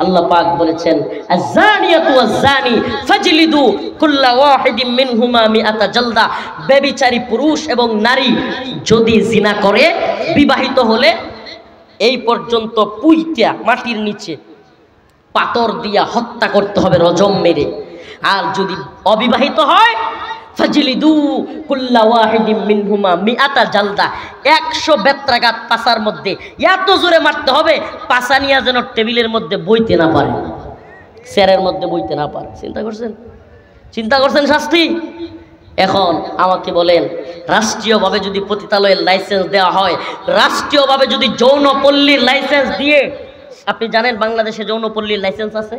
আল্লাহ পাক বলেছেন আয-যানিয়াতু ওয়াজ-যানি ফাজলিদু কুল্লা ওয়াহিদিম মিনহুমা মিআতা জালদা। ব্যভিচারী পুরুষ এবং নারী যদি জিনা করে, বিবাহিত হলে এই পর্যন্ত পুইতা মাটির নিচে পাথর দিয়া হত্যা করতে হবে রজম মেরে। আর যদি অবিবাহিত হয়, ফাজলিদু কুল্লা ওয়াহিদিম মিনহুমা মিআতা জালদা, 100 বেত্রাঘাত পাছার মধ্যে এত জোরে মারতে হবে পাছা নিয়ে যেন টেবিলের মধ্যে বইতে না পারে, চেয়ারের মধ্যে বইতে না পারে। চিন্তা করছেন শাস্তি? এখন আমাকে বলেন, রাষ্ট্রীয়ভাবে যদি পতিতালয়ের লাইসেন্স দেওয়া হয়, রাষ্ট্রীয়ভাবে যদি যৌনপল্লীর লাইসেন্স দিয়ে, আপনি জানেন বাংলাদেশে যৌনপল্লীর লাইসেন্স আছে?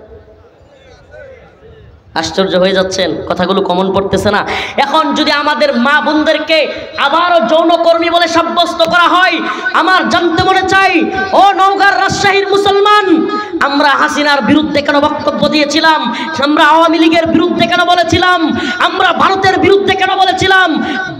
আশ্চর্য হয়ে যাচ্ছেন, কথাগুলো কমন পড়তেছে না। এখন যদি আমাদের মা বোনদেরকে আবারও যৌনকর্মী বলে সাব্যস্ত করা হয়, আমার জানতে মনে চাই, ও নওগাঁর রাজশাহীর মুসলমান, আমরা হাসিনার বিরুদ্ধে কেন বক্তব্য দিয়েছিলাম? আমরা আওয়ামী লীগের বিরুদ্ধে কেন বলেছিলাম? আমরা ভারতের বিরুদ্ধে কেন বলেছিলাম?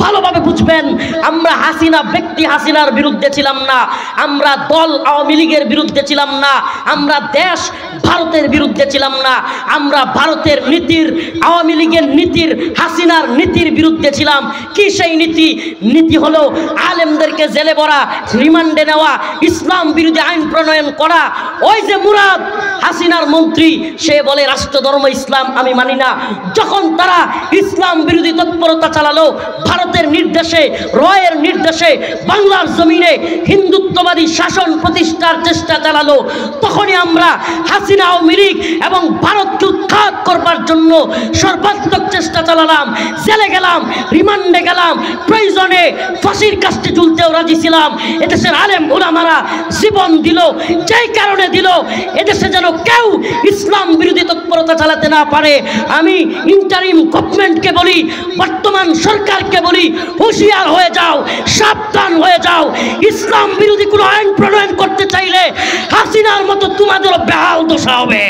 ভালোভাবে বুঝবেন, আমরা হাসিনা ব্যক্তি হাসিনার বিরুদ্ধে ছিলাম না, আমরা দল আওয়ামী লীগের বিরুদ্ধে ছিলাম না, আমরা দেশ ভারতের বিরুদ্ধে ছিলাম না, আমরা ভারতের নীতির, আওয়ামী লীগের নীতির, হাসিনার নীতির বিরুদ্ধে ছিলাম। কি সেই নীতি? নীতি হলো আলেমদেরকে জেলে ভরা, রিমান্ডে নেওয়া, ইসলাম বিরোধী আইন প্রণয়ন করা। ওই যে মুরাদ হাসিনার মন্ত্রী, সে বলে রাষ্ট্র ধর্ম ইসলাম আমি মানি না। যখন তারা ইসলাম বিরোধী তৎপরতা চালালো, ভারতের নির্দেশে, রয়ের নির্দেশে বাংলার জমিনে হিন্দুত্ববাদী শাসন প্রতিষ্ঠার চেষ্টা চালালো, তখনই আমরা হাসিনা, আওয়ামী লীগ এবং ভারতকে উৎখাত করবার জন্য সর্বাত্মক চেষ্টা চালালাম, জেলে গেলাম, রিমান্ডে গেলাম, প্রয়োজনে ফাঁসির কাস্টে ঝুলতেও রাজি ছিলাম। এদেশের আলেম ওলামারা জীবন দিল, যেই কারণে দিল এদেশে যেন কেউ ইসলাম বিরোধী তৎপরতা চালাতে না পারে। আমি ইন্টারিম গভর্নমেন্টকে বলি, বর্তমান সরকারকে বলি, হুঁশিয়ার হয়ে যাও, সাবধান হয়ে যাও। ইসলাম বিরোধী কোনো আইন প্রণয়ন করতে চাইলে হাসিনার মতো তোমাদেরও বেহাল দশা হবে।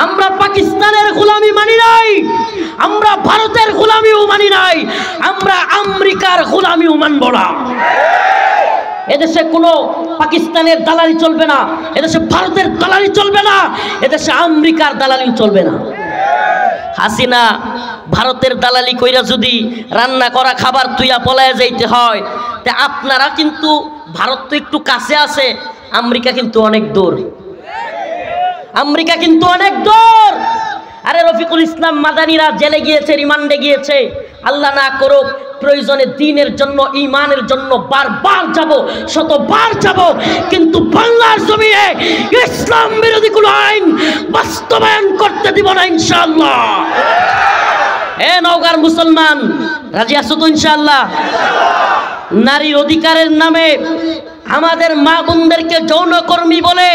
আমরা পাকিস্তানের গোলামি মানি নাই, আমরা ভারতের গোলামিও মানি নাই, আমরা আমেরিকার গোলামিও মানব না। এদেশে কোনো পাকিস্তানের দালালি চলবে না, এদেশে ভারতের দালালি চলবে না, এদেশে আমেরিকার দালালি চলবে না। হাসিনা ভারতের দালালি কইরা যদি রান্না করা খাবার তুইয়া পলায় যাইতে হয়, তা আপনারা কিন্তু, ভারত তো একটু কাছে আছে, আমেরিকা কিন্তু অনেক দূর, আমেরিকা কিন্তু অনেক দূর। আরে রফিকুল ইসলাম মাদানীরা জেলে গিয়েছে, রিমান্ডে গিয়েছে, আল্লাহ না করুক প্রয়োজনে দিনের জন্য, ইমানের জন্য বারবার যাব, শতবার যাব, কিন্তু বাংলার জমিনে ইসলাম বিরোধী কোনো আইন বাস্তবায়ন করতে দিব না ইনশাআল্লাহ। এ নওগাঁর মুসলমান, রাজি আছো তো ইনশাআল্লাহ? নারীর অধিকারের নামে আমাদের মা বোনদেরকে যৌনকর্মী বলে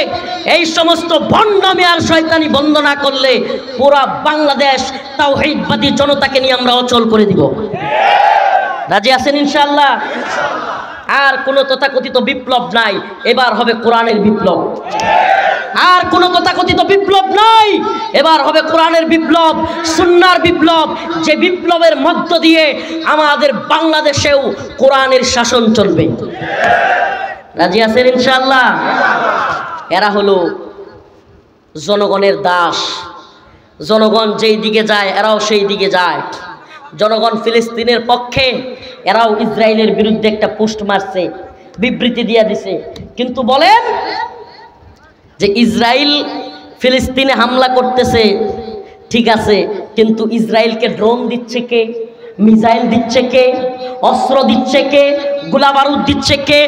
এই সমস্ত ভণ্ডামি আর শয়তানি বন্ধ না করলে পুরা বাংলাদেশ তাওহীদবাদী জনতাকে নিয়ে আমরা অচল করে দিব। রাজি আছেন ইনশাআল্লাহ? আর কোনো তথাকথিত বিপ্লব নাই, এবার হবে কোরআনের বিপ্লব। আর কোনো তথাকথিত বিপ্লব নাই, এবার হবে কোরআনের বিপ্লব, সুন্নাহর বিপ্লব, যে বিপ্লবের মধ্য দিয়ে আমাদের বাংলাদেশেও কোরআনের শাসন চলবে। রাজি আছেন ইনশাআল্লাহ? এরা হলো জনগণের দাস, জনগণ যেই দিকে যায় এরাও সেই দিকে যায়। জনগণ ফিলিস্তিনের পক্ষে, এরাও ইসরায়েলের বিরুদ্ধে একটা পোস্ট মারছে, বিবৃতি দিয়ে দিছে। কিন্তু বলেন যে ইসরায়েল ফিলিস্তিনে হামলা করতেছে, ঠিক আছে, কিন্তু ইসরায়েলকে ড্রোন দিচ্ছে কে? মিসাইল দিচ্ছে কে? অস্ত্র দিচ্ছে কে? গোলা বারুদ দিচ্ছে কে?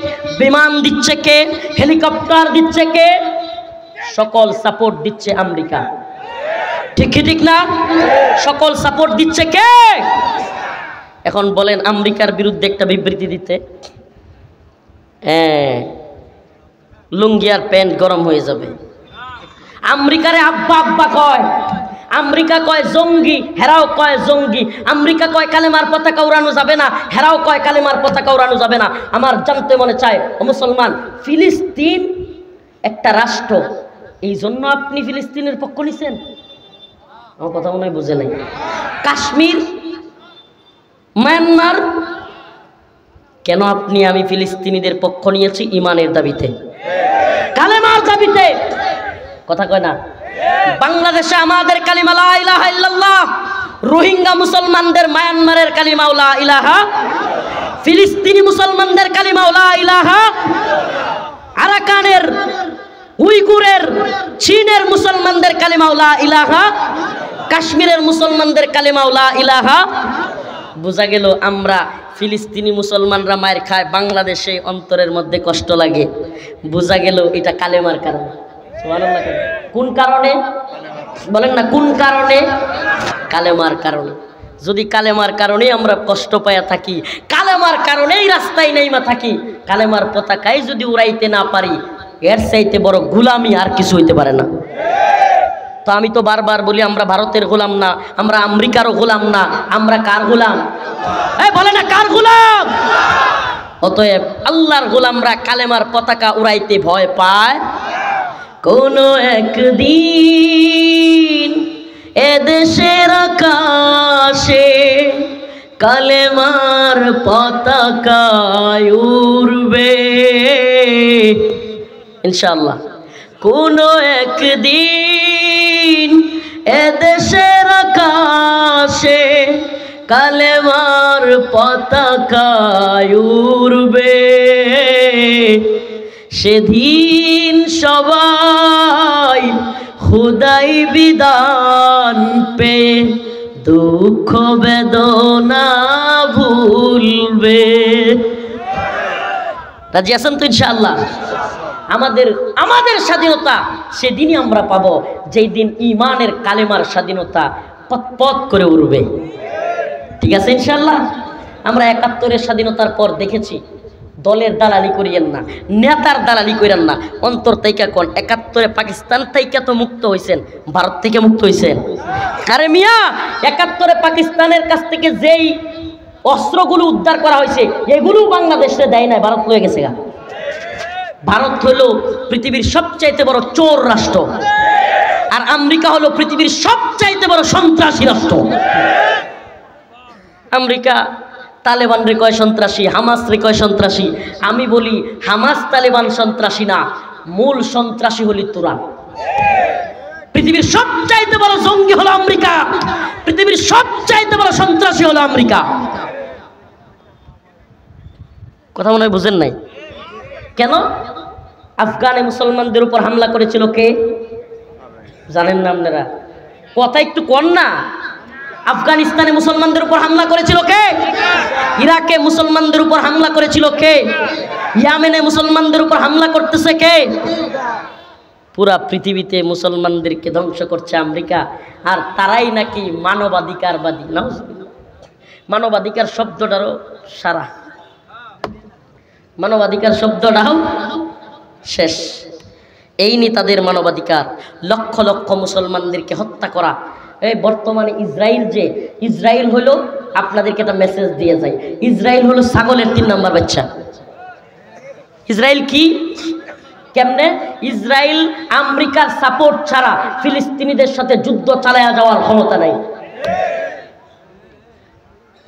বিমান দিচ্ছে কে? হেলিকপ্টার দিচ্ছে কে? সকল সাপোর্ট দিচ্ছে আমেরিকা। ঠিক ঠিক না? সকল সাপোর্ট দিচ্ছে কে? এখন বলেন আমেরিকার বিরুদ্ধে একটা বিবৃতি দিতে, লুঙ্গি আর প্যান্ট গরম হয়ে যাবে। আমেরিকারে আব্বা আব্বা কয়, আমেরিকা কয় জঙ্গি, হেরাও কয় জঙ্গি। আমেরিকা কয় কালেমার পতাকা উড়ানো যাবে না, হেরাও কয় কালেমার পতাকা উড়ানো যাবে না। আমার জানতে মনে চায়, ও মুসলমান, ফিলিস্তিন একটা রাষ্ট্র, এই জন্য আপনি ফিলিস্তিনের পক্ষ নিছেন? আমার কথা মনে হয় বুঝে নাই। কাশ্মীর, মায়ানমার, কেন আপনি আমি ফিলিস্তিনিদের পক্ষ নিয়েছি? ইমানের দাবিতে, কালেমার দাবিতে। কথা কয় না? বাংলাদেশে আমাদের কালিমা লা ইলাহা ইল্লাল্লাহ, রোহিঙ্গা মুসলমানদের মায়ানমারের কালিমা লা ইলাহা, ফিলিস্তিনি মুসলমানদের কালিমা লা ইলাহা, আরাকানের, উইগুরের, চীনের মুসলমানদের কালিমা লা ইলাহা, কাশ্মীরের মুসলমানদের কালিমা লা ইলাহা। বোঝা গেল আমরা ফিলিস্তিনি মুসলমানরা মায়ের খায়, বাংলাদেশে অন্তরের মধ্যে কষ্ট লাগে। বোঝা গেল এটা কালেমার কারণে। কোন কারণে বলেন না? কোন কারণে? কালেমার কারণে। যদি কালেমার কারণেই আমরা কষ্ট পাইয়া থাকি, কালেমার কারণেই রাস্তায় নাইমা থাকি, কালেমার পতাকায় যদি উড়াইতে না পারি, এর চাইতে বড় গোলামি আর কিছু হইতে পারে না। তো আমি তো বারবার বলি, আমরা ভারতের গোলাম না, আমরা আমেরিকারও গোলাম না, আমরা কার গোলাম? বলে না কার গোলাম? অতএব আল্লাহর গোলামরা কালেমার পতাকা উড়াইতে ভয় পায়। কোনো একদিন এদেশের আকাশে কালেমার পতাকা উড়বে ইনশাআল্লাহ। কোনো একদিন এদেশের আকাশে কালেমার পতাকা উড়বে, সেদিন সবাই খুদাই বিধান পে দুঃখ বেদনা ভুলবে। রাজি আছেন তো ইনশাআল্লাহ? আমাদের স্বাধীনতা সেদিনই আমরা পাবো, যেই দিন ইমানের কালেমার স্বাধীনতা পথ করে উঠবে। ঠিক আছে ইনশাআল্লাহ? আমরা ৭১-এর স্বাধীনতার পর দেখেছি, দলের দালালি করিয়েন না, নেতার দালালি করেন না, অন্তর থেকে কোন ৭১-এ পাকিস্তান থেকে তো মুক্ত হয়েছেন, ভারত থেকে মুক্ত হয়েছেন। আরে মিয়া, ৭১-এ পাকিস্তানের কাছ থেকে যেই অস্ত্রগুলো উদ্ধার করা হয়েছে, এগুলো বাংলাদেশে দেয় নাই, ভারত হয়ে গেছে। ভারত হলো পৃথিবীর সবচাইতে বড় চোর রাষ্ট্র, আর আমেরিকা হলো পৃথিবীর সবচাইতে বড় সন্ত্রাসী রাষ্ট্র। আমেরিকা তালেবান রে কয় সন্ত্রাসী, হামাস রে কয় সন্ত্রাসী। আমি বলি হামাস তালেবান সন্ত্রাসী না, মূল সন্ত্রাসী হলি তোরা। পৃথিবীর সবচাইতে বড় জঙ্গি হলো আমেরিকা, পৃথিবীর সবচাইতে বড় সন্ত্রাসী হলো আমেরিকা। কথা মনে হয় বুঝেন নাই? কেন? আফগানে মুসলমানদের উপর হামলা করেছিল কে? জানেন না আপনারা? কথা একটু কন না। আফগানিস্তানে মুসলমানদের উপর হামলা করেছিল কে? ইরাকে মুসলমানদের উপর হামলা করেছিল কে? ইয়েমেনে মুসলমানদের উপর হামলা করতেছে কে? পুরা পৃথিবীতে মুসলমানদেরকে ধ্বংস করছে আমেরিকা, আর তারাই নাকি মানবাধিকারবাদী। নাউজুবিল্লাহ। মানবাধিকার শব্দটারও সারা, মানবাধিকার শব্দটাও শেষ। এই নি তাদের মানবাধিকার, লক্ষ লক্ষ মুসলমানদেরকে হত্যা করা। এই বর্তমানে ইসরায়েল হলো, আপনাদেরকে একটা মেসেজ দিয়ে যায়, ইসরায়েল হলো ছাগলের ৩ নম্বর বাচ্চা। ইসরায়েল কি? কেমনে? ইসরায়েল আমেরিকার সাপোর্ট ছাড়া ফিলিস্তিনিদের সাথে যুদ্ধ চালায়া যাওয়ার ক্ষমতা নাই।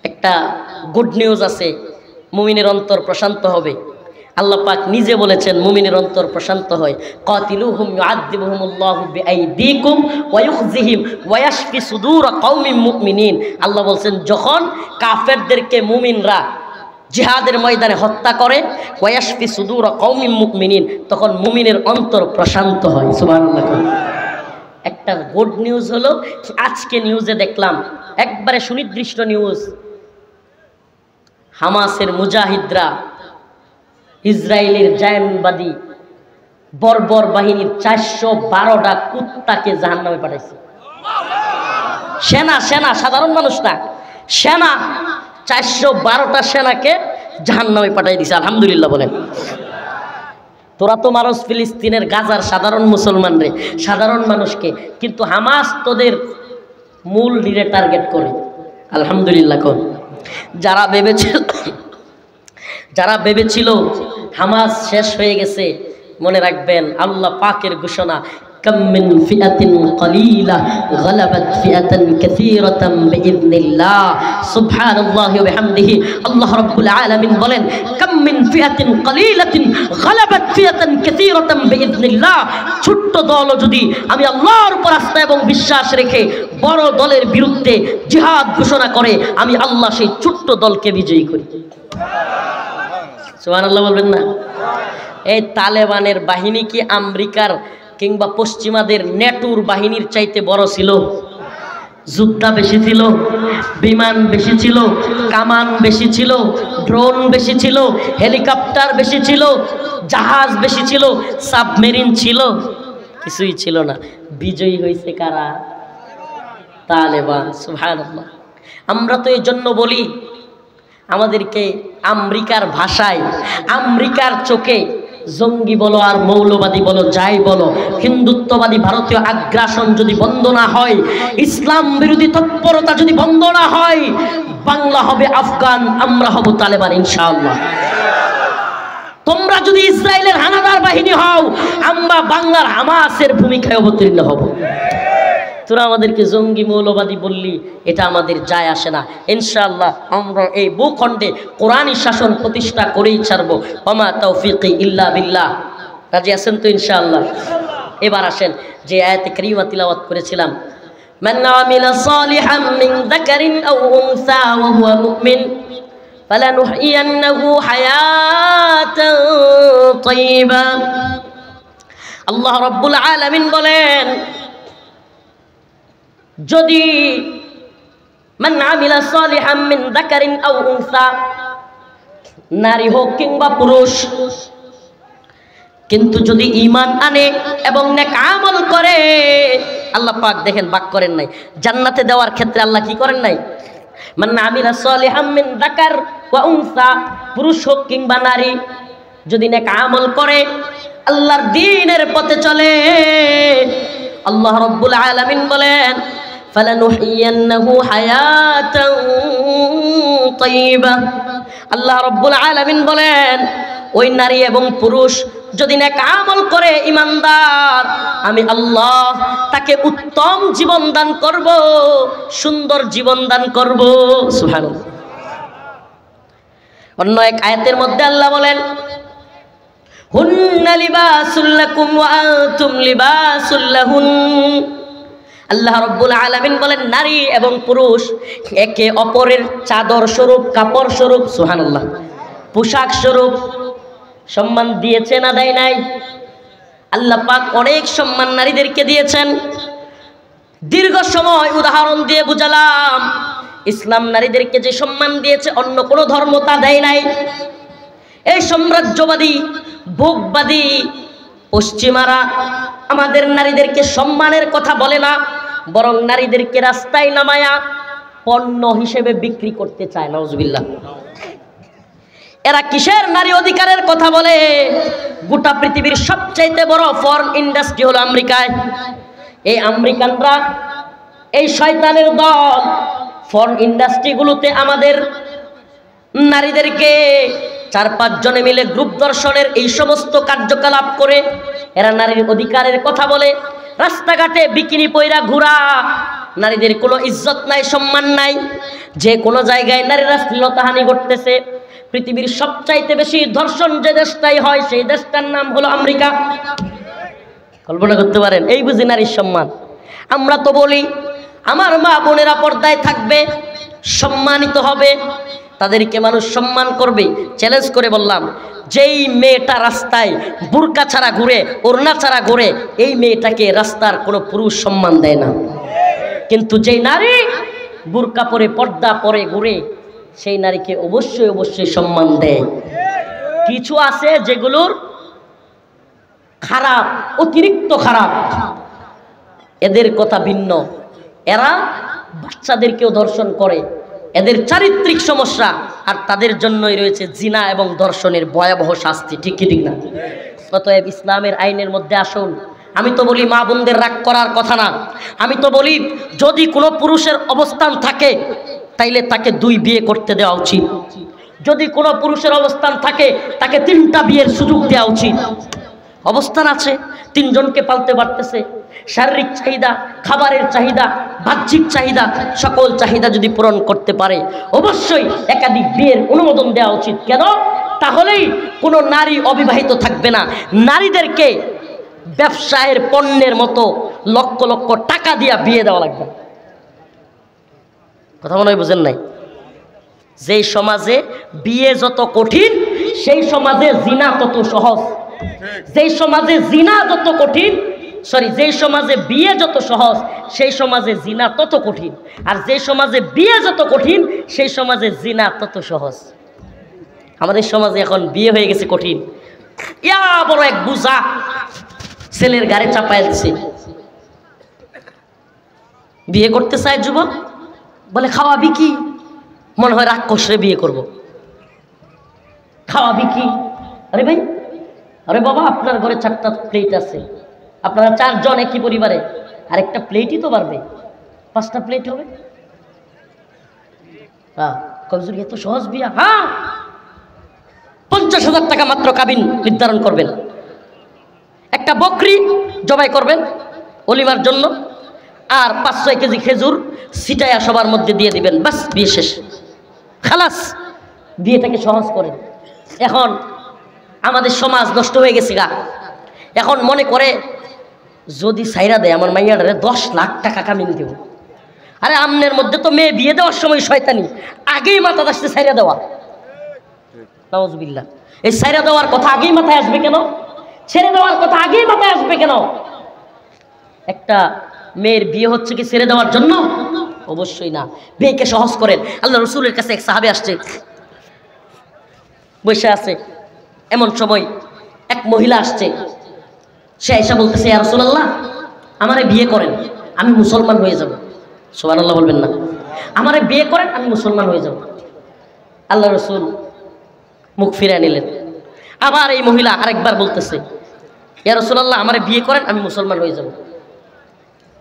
একটা গুড নিউজ আছে, মুমিনের অন্তর প্রশান্ত হবে। আল্লাহ পাক নিজে বলেছেন মুমিনের অন্তর প্রশান্ত হয়। কাতিলুহুম ইউআযিবুহুমুল্লাহু বিআইদিকুম ওয়া ইউখজিহিম ওয়া ইয়াশফি সুদূর কওমিন মুমিনিন। আল্লাহ বলছেন যখন কাফেরদেরকে মুমিনরা জিহাদের ময়দানে হত্যা করে, ওয়া ইয়াশফি সুদূর কওমিন মুমিনিন, তখন মুমিনের অন্তর প্রশান্ত হয়। সুবহানাল্লাহ। একটা গুড নিউজ হলো, আজকে নিউজে দেখলাম একবারে সুনির্দিষ্ট নিউজ, হামাসের মুজাহিদরা ইসরায়েলের জায়নবাদী বর্বর বাহিনীর ৪১২টা কুত্তাকে জাহান্নামে পাঠাইছে। সেনা, সাধারণ মানুষ না, সেনা ৪১২টা সেনাকে জাহান্নামে পাঠাই দিছে। আলহামদুলিল্লাহ বলেন। তোরা তো মারস ফিলিস্তিনের গাজার সাধারণ মুসলমান রে, সাধারণ মানুষকে, কিন্তু হামাস তোদের মূল ডিরে টার্গেট করে। আলহামদুলিল্লাহ। কোন যারা ভেবেছিল হামাস শেষ হয়ে গেছে, মনে রাখবেন আল্লাহ পাকের ঘোষণা, কাম মিন ফিআতিন কলিলা গালাবাত ফিআতান কাসীরাতান বিইذنিল্লাহ। সুবহানাল্লাহি ওয়া বিহামদিহি। আল্লাহ রাব্বুল আলামিন বলেন, কাম মিন ফিআতিন কলিলাতিন গালাবাত ফিআতান কাসীরাতান বিইذনিল্লাহ। ছোট্ট দল যদি আমি আল্লাহর উপর আস্থা এবং বিশ্বাস রেখে বড় দলের বিরুদ্ধে জিহাদ ঘোষণা করে, আমি আল্লাহ সেই ছোট্ট দলকে বিজয়ী করি। সুবহানাল্লাহ বলবেন না? এই তালেবানের বাহিনী কি আমেরিকার কিংবা পশ্চিমাদের নেটুর বাহিনীর চাইতে বড় ছিল? যোদ্ধা বেশি ছিল, বিমান বেশি ছিল, কামান বেশি ছিল, ড্রোন বেশি ছিল, হেলিকপ্টার বেশি ছিল, জাহাজ বেশি ছিল, সাবমেরিন ছিল? কিছুই ছিল না। বিজয়ী হয়েছে কারা? তালেবান। সুবহানাল্লাহ। আমরা তো এই জন্য বলি, আমাদেরকে আমেরিকার ভাষায়, আমেরিকার চোখে জঙ্গি বলো আর মৌলবাদী বলো, যাই বলো, হিন্দুত্ববাদী ভারতীয় আগ্রাসন যদি বন্ধ না হয়, ইসলাম বিরোধী তৎপরতা যদি বন্ধ না হয়, বাংলা হবে আফগান, আমরা হব তালেবান ইনশাআল্লাহ। তোমরা যদি ইসরায়েলের হানাদার বাহিনী হও, আমরা বাংলার হামাসের ভূমিকায় অবতীর্ণ হব। তোরা আমাদেরকে জঙ্গি মৌলবাদী বললি, এটা আমাদের যায় আসে না। ইনশাআল্লাহ আমরা এই ভূখণ্ডে কোরআনী শাসন প্রতিষ্ঠা করেই ছাড়বো। ওমা তৌফিকি ইল্লা বিল্লাহ। রাজি আছেন তো ইনশাআল্লাহ? এবার আসেন যে আয়াতে কারিমা তিলাওয়াত করেছিলাম, মান আমিলা সালিহাম মিন যাকারিন আও উনসা ওয়া হুয়া মুমিন ফালানুহইয়ান্নাহু হায়াতান তাইয়্যিবা। আল্লাহ রাব্বুল আলামিন বলেন, যদি মান আমিলা সালিহাম মিন যাকারিন আও উনসা, নারী হোক কিংবা পুরুষ, কিন্তু যদি ঈমান আনে এবং নেক আমল করে, আল্লাহ পাক দেখেন বাক করেন নাই, জান্নাতে দেওয়ার ক্ষেত্রে আল্লাহ কি করেন নাই? মান আমিলা সালিহাম মিন যাকার ওয়া উনসা, পুরুষ হোক কিংবা নারী, যদি নেক আমল করে, আল্লাহর দ্বীনের পথে চলে, আল্লাহ রাব্বুল আলামিন বলেন, ফালানুহইয়ান্নাহু হায়াতান তাইয়্যিবা। আল্লাহ রাব্বুল আলামিন বলেন, ওই নারী এবং পুরুষ যদি নেক আমল করে, ঈমানদার, আমি আল্লাহ তাকে উত্তম জীবন দান করব, সুন্দর জীবন দান করব। সুবহানাল্লাহ। অন্য এক আয়াতের মধ্যে আল্লাহ বলেন, হুন্না লিবাসুল লাকুম ওয়া আনতুম লিবাসুল লাহুন। আল্লাহ রাব্বুল আলামিন বলেন, নারী এবং পুরুষ একে অপরের চাদর স্বরূপ, কাপড় স্বরূপ, সুবহানাল্লাহ, পোশাক স্বরূপ সম্মান দিয়েছে না দেয় নাই? আল্লাহ পাক অনেক সম্মান নারীদেরকে দিয়েছেন। দীর্ঘ সময় উদাহরণ দিয়ে বুঝালাম, ইসলাম নারীদেরকে যে সম্মান দিয়েছে অন্য কোনো ধর্ম তা দেয় নাই। এই সাম্রাজ্যবাদী ভোগবাদী পশ্চিমারা আমাদের নারীদেরকে সম্মানের কথা বলে না, বরং নারীদেরকে রাস্তায় নামায়া পণ্য হিসেবে বিক্রি করতে চায়। নাউজুবিল্লাহ। এরা কিসের নারী অধিকারের কথা বলে? গোটা পৃথিবীর সবচাইতে বড় ফরেন ইন্ডাস্ট্রি হলো আমেরিকায়। এই আমেরিকানরা, এই শয়তানের দল, ফরেন ইন্ডাস্ট্রিগুলোতে আমাদের নারীদেরকে 4-5 জনে মিলে গ্রুপ দর্শনের এই সমস্ত কার্যকলাপ করে এরা নারীর অধিকারের কথা বলে। রাস্তাঘাটে বিকিনি পয়রা ঘোরা, নারীদের কোনো ইজ্জত নাই, সম্মান নাই। যে কোনো জায়গায় নারীরা শ্লীলতাহানি ঘটতেছে। পৃথিবীর সবচাইতে বেশি ধর্ষণ যে দেশটাই হয়, সেই দেশটার নাম হলো আমেরিকা। কল্পনা করতে পারেন? এই বুঝি নারীর সম্মান। আমরা তো বলি আমার মা বোনেরা পর্দায় থাকবে, সম্মানিত হবে, তাদেরকে মানুষ সম্মান করবে। চ্যালেঞ্জ করে বললাম, যেই মেয়েটা রাস্তায় বুরকা ছাড়া ঘুরে, ওড়না ছাড়া ঘুরে, এই মেয়েটাকে রাস্তার কোনো পুরুষ সম্মান দেয় না। কিন্তু যেই নারী বুরকা পরে, পর্দা পরে ঘুরে, সেই নারীকে অবশ্যই অবশ্যই সম্মান দেয়। কিছু আছে যেগুলোর খারাপ, অতিরিক্ত খারাপ, এদের কথা ভিন্ন। এরা বাচ্চাদেরকেও ধর্ষণ করে, এদের চারিত্রিক সমস্যা, আর তাদের জন্যই রয়েছে জিনা এবং ধর্ষণের ভয়াবহ শাস্তি। ঠিক কি ঠিক না? অতএব ইসলামের আইনের মধ্যে আসুন, আমি তো বলি মা বোনদের রাগ করার কথা না, আমি তো বলি যদি কোনো পুরুষের অবস্থান থাকে তাইলে তাকে 2 বিয়ে করতে দেওয়া উচিত। যদি কোনো পুরুষের অবস্থান থাকে তাকে 3টা বিয়ের সুযোগ দেওয়া উচিত। অবস্থান আছে, 3 জনকে পালতে পারতেছে, শারীরিক চাহিদা, খাবারের চাহিদা, বাহ্যিক চাহিদা, সকল চাহিদা যদি পূরণ করতে পারে অবশ্যই একাধিক বিয়ের অনুমোদন দেওয়া উচিত। কেন? তাহলেই কোনো নারী অবিবাহিত থাকবে না। নারীদেরকে ব্যবসায়ের পণ্যের মতো লক্ষ লক্ষ টাকা দিয়া বিয়ে দেওয়া লাগবে। কথা মনে হয় বুঝেন নাই? যেই সমাজে বিয়ে যত কঠিন সেই সমাজে জিনা তত সহজ। যেই সমাজে জিনা যত কঠিন, যেই সমাজে বিয়ে যত সহজ সেই সমাজে জিনা তত কঠিন। আর যে সমাজে বিয়ে যত কঠিন সেই সমাজে জিনা তত সহজ। আমাদের সমাজে এখন বিয়ে হয়ে গেছে কঠিন। ইয়া বড় এক বুঝা ছেলের গাড়ি চাপায় দিচ্ছে। বিয়ে করতে চায় যুবক, বলে খাওয়াবি কি? মনে হয় রাক্ষসরে বিয়ে করব। খাওয়াবি কি? আরে ভাই, আরে বাবা, আপনার ঘরে 4টা প্লেট আছে, আপনারা 4 জন একই পরিবারে, আরেকটা প্লেটই তো বাড়বে, 5টা প্লেট হবে। হ্যাঁ, কবজুর এত সহজ বিয়া? হ্যাঁ, 50,000 টাকা মাত্র কাবিন নির্ধারণ করবেন, একটা বকরি জবাই করবেন অলিমার জন্য, আর 5-6 কেজি খেজুর ছিটাইয়া সবার মধ্যে দিয়ে দিবেন, বাস বিয়ে শেষ, খালাস। বিয়েটাকে সহজ করেন। এখন আমাদের সমাজ নষ্ট হয়ে গেছে গা। এখন মনে করে যদি সাইরা দেয় আমার মাইয়াটারে 10 লাখ টাকা কামিয়ে দেব। আরে আমনের মধ্যে তো মেয়ে বিয়ে দেওয়ার সময় শয়তানি, আগেই মাথা আসছে সাইরা দেওয়া। নাউজুবিল্লাহ। এই সাইরা দেওয়ার কথা আগেই মাথায় আসবে কেন? ছেড়ে দেওয়ার কথা আগেই মাথায় আসবে কেন? একটা মেয়ের বিয়ে হচ্ছে কি ছেড়ে দেওয়ার জন্য? অবশ্যই না। বিয়েকে সহজ করেন। আল্লাহ রসুলের কাছে এক সাহাবী আসছে, বসে আছে, এমন সময় এক মহিলা আসছে। সে এসে বলতেছে, ইয়া রাসূলুল্লাহ, আমারে বিয়ে করেন, আমি মুসলমান হয়ে যাব। সুবহানাল্লাহ বলবেন না? আমারে বিয়ে করেন, আমি মুসলমান হয়ে যাব। আল্লাহ রসুল মুখ ফিরে নিলেন। আবার এই মহিলা আরেকবার বলতেছে, ইয়া রাসূলুল্লাহ, আমারে বিয়ে করেন, আমি মুসলমান হয়ে যাব।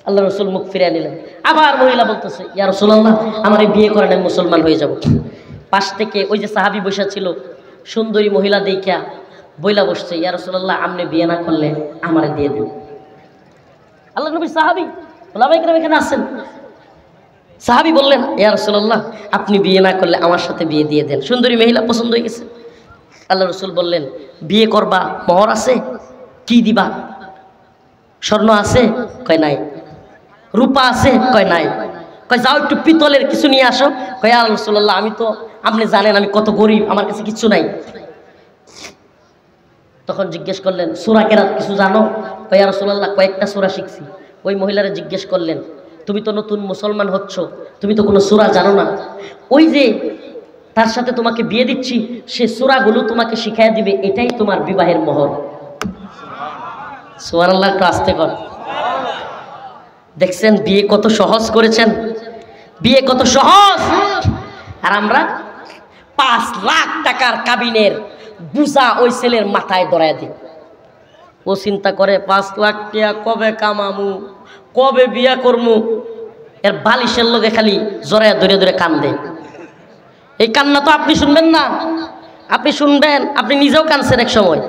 আল্লাহ রসুল মুখ ফিরে নিলেন। আবার মহিলা বলতেছে, ইয়া রাসূলুল্লাহ, আমারে বিয়ে করেন, আমি মুসলমান হয়ে যাব। পাশ থেকে ওই যে সাহাবী বসে ছিল, সুন্দরী মহিলা দেখিয়া বইলা বসছে, ইয়া রাসূলুল্লাহ, আপনি বিয়ে না করলে আমারে দিয়ে দেন। আল্লাহ নবীর সাহাবী ওলামায়ে কেরাম এখানে আছেন। সাহাবী বললেন, ইয়া রাসূলুল্লাহ, আপনি বিয়ে না করলে আমার সাথে বিয়ে দিয়ে দেন। সুন্দরী মহিলা পছন্দ হয়ে গেছে। আল্লাহ রসুল বললেন, বিয়ে করবা, মোহর আছে? কি দিবা? স্বর্ণ আছে? কয় নাই। রূপা আছে? কয় নাই। কয় যাও একটু পিতলের কিছু নিয়ে আসো। কয় ইয়া রাসূলুল্লাহ, আমি তো, আপনি জানেন আমি কত গরিব, আমার কাছে কিছু নাই। তখন জিজ্ঞেস করলেন, সূরা কেরাত কিছু জানো? কয় ইয়া রাসূলুল্লাহ, কয়েকটা সূরা শিখছি। ওই মহিলারা জিজ্ঞেস করলেন, তুমি তো নতুন মুসলমান হচ্ছ, তুমি তো কোনো সূরা জানো না, ওই যে তার সাথে তোমাকে বিয়ে দিচ্ছি সে সূরাগুলো তোমাকে শিখাইয়া দিবে, এটাই তোমার বিবাহের মোহর। সুবহানাল্লাহ, একটু আস্তে কর। দেখছেন বিয়ে কত সহজ করেছেন? বিয়ে কত সহজ। আর আমরা 5 লাখ টাকার কাবিনের বুঝা ওই ছেলের মাথায় ধরায় দিই। ও চিন্তা করে 5 লাখ টাকা কবে কামামু, কবে বিয়া করমু। এর বালিশের লোকে খালি জড়াইয়া ধরে ধরে কান্দে। এই কান্না তো আপনি শুনবেন না, আপনি শুনবেন, আপনি নিজেও কাঁদছেন এক সময়।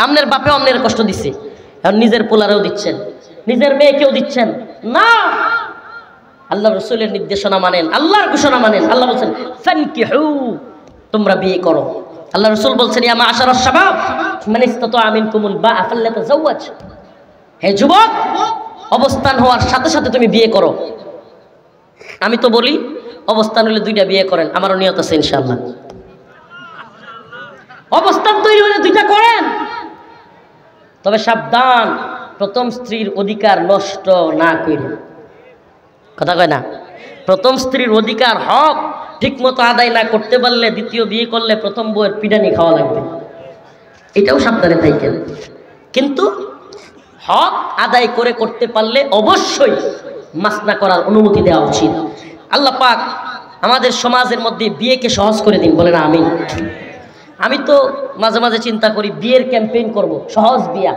আপনার বাপেও আপনার কষ্ট দিচ্ছে, আর নিজের পোলারেও দিচ্ছেন, নিজের মেয়েকেও দিচ্ছেন না। আল্লাহ রসুলের নির্দেশনা মানেন, আল্লাহর ঘোষণা মানেন। আল্লাহ বলছেন, ফানকিহু, তোমরা বিয়ে করো। আল্লাহ রসুল বলছেন, ইয়া মা'আশারাশ শাবাব মান ইসতাতা'a মিনকুমুল বা'a ফালইতাযাওয়াজ। হে যুবক, অবস্থান হওয়ার সাথে সাথে তুমি বিয়ে করো। আমি তো বলি অবস্থান হলে 2টা বিয়ে করেন, আমারও নিয়ত আছে ইনশাআল্লাহ। অবস্থান তৈরি হলে 2টা করেন, তবে সাবধান, প্রথম স্ত্রীর অধিকার নষ্ট না করেন। কথা কয় না? প্রথম স্ত্রীর অধিকার হক ঠিকমতো আদায় না করতে পারলে দ্বিতীয় বিয়ে করলে প্রথম বউয়ের পিটানি খাওয়া লাগবে, এটাও সাবধানে থাকেন। কিন্তু হক আদায় করে করতে পারলে অবশ্যই মাসনা করার অনুমতি দেওয়া উচিত। আল্লাহ পাক আমাদের সমাজের মধ্যে বিয়েকে সহজ করে দিন, বলে না আমিন। আমি তো মাঝে মাঝে চিন্তা করি বিয়ের ক্যাম্পেইন করব, সহজ বিয়া।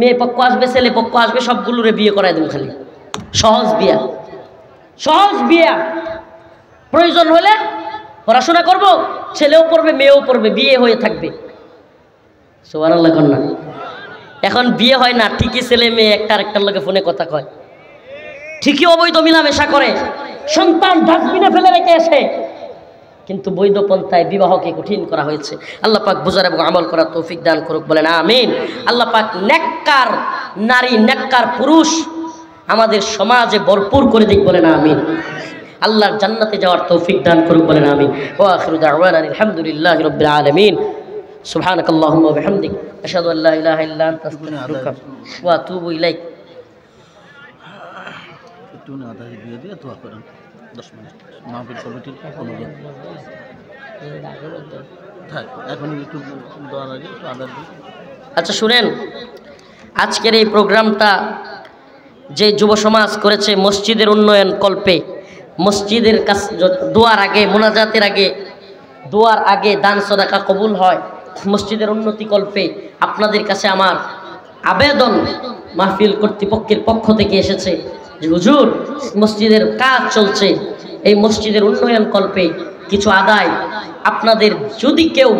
মেয়ে পক্ষ আসবে, ছেলে পক্ষ আসবে, সবগুলোরে বিয়ে করাই দেন খালি। সহজ বিয়া, সহজ বিয়া। প্রয়োজন হলে পড়াশোনা করব, ছেলেও পড়বে মেয়েও পড়বে, বিয়ে হয়ে থাকবে। সুবহানাল্লাহ কন্যা। এখন বিয়ে হয় না, ঠিকই ছেলে মেয়ে একটা আরেকটার লগে ফোনে কথা কয়, ঠিকই অবৈধ মিলামেশা করে, সন্তান ডাস্টবিনে ফেলে রেখে আসে, কিন্তু বৈধ পন্থায় বিবাহকে কঠিন করা হয়েছে। আল্লাহ পাক বুঝার এবং আমল করার তৌফিক দান করুক, বলেন আমিন। আল্লাহ পাক নেককার নারী, নেককার পুরুষ আমাদের সমাজে ভরপুর করে দিক, বলেন আমিন। আল্লাহর জান্নাতে যাওয়ার তৌফিক দান করুক, বলেন আমিন। ওয়া আখিরু দাওয়ানা আলহামদুলিল্লাহি রাব্বিল আলামিন। সুবহানাকাল্লাহুম্মা ওয়া বিহামদিক আশহাদু আল্লা ইলাহা ইল্লা আনতা আস্তাগফিরুকা ওয়া আতুবু ইলাইক। একটু আদায় দিয়ে দিয়ে দোয়া করেন 10 মিনিট মাহফিল কমিটির অনুরোধ থাক। এখন একটু দোয়ার আগে একটু আদায় দিই। আচ্ছা শুনেন, আজকের এই প্রোগ্রামটা যে যুব সমাজ করেছে মসজিদের উন্নয়ন কল্পে, মসজিদের কাছে দোয়ার আগে, মোনাজাতের আগে, দোয়ার আগে দান সদাকা কবুল হয়, মসজিদের উন্নতি কল্পে আপনাদের কাছে আমার আবেদন মাহফিল কর্তৃপক্ষের পক্ষ থেকে এসেছে যে হুজুর, মসজিদের কাজ চলছে, এই মসজিদের উন্নয়ন কল্পে কিছু আদায় আপনাদের যদি কেউ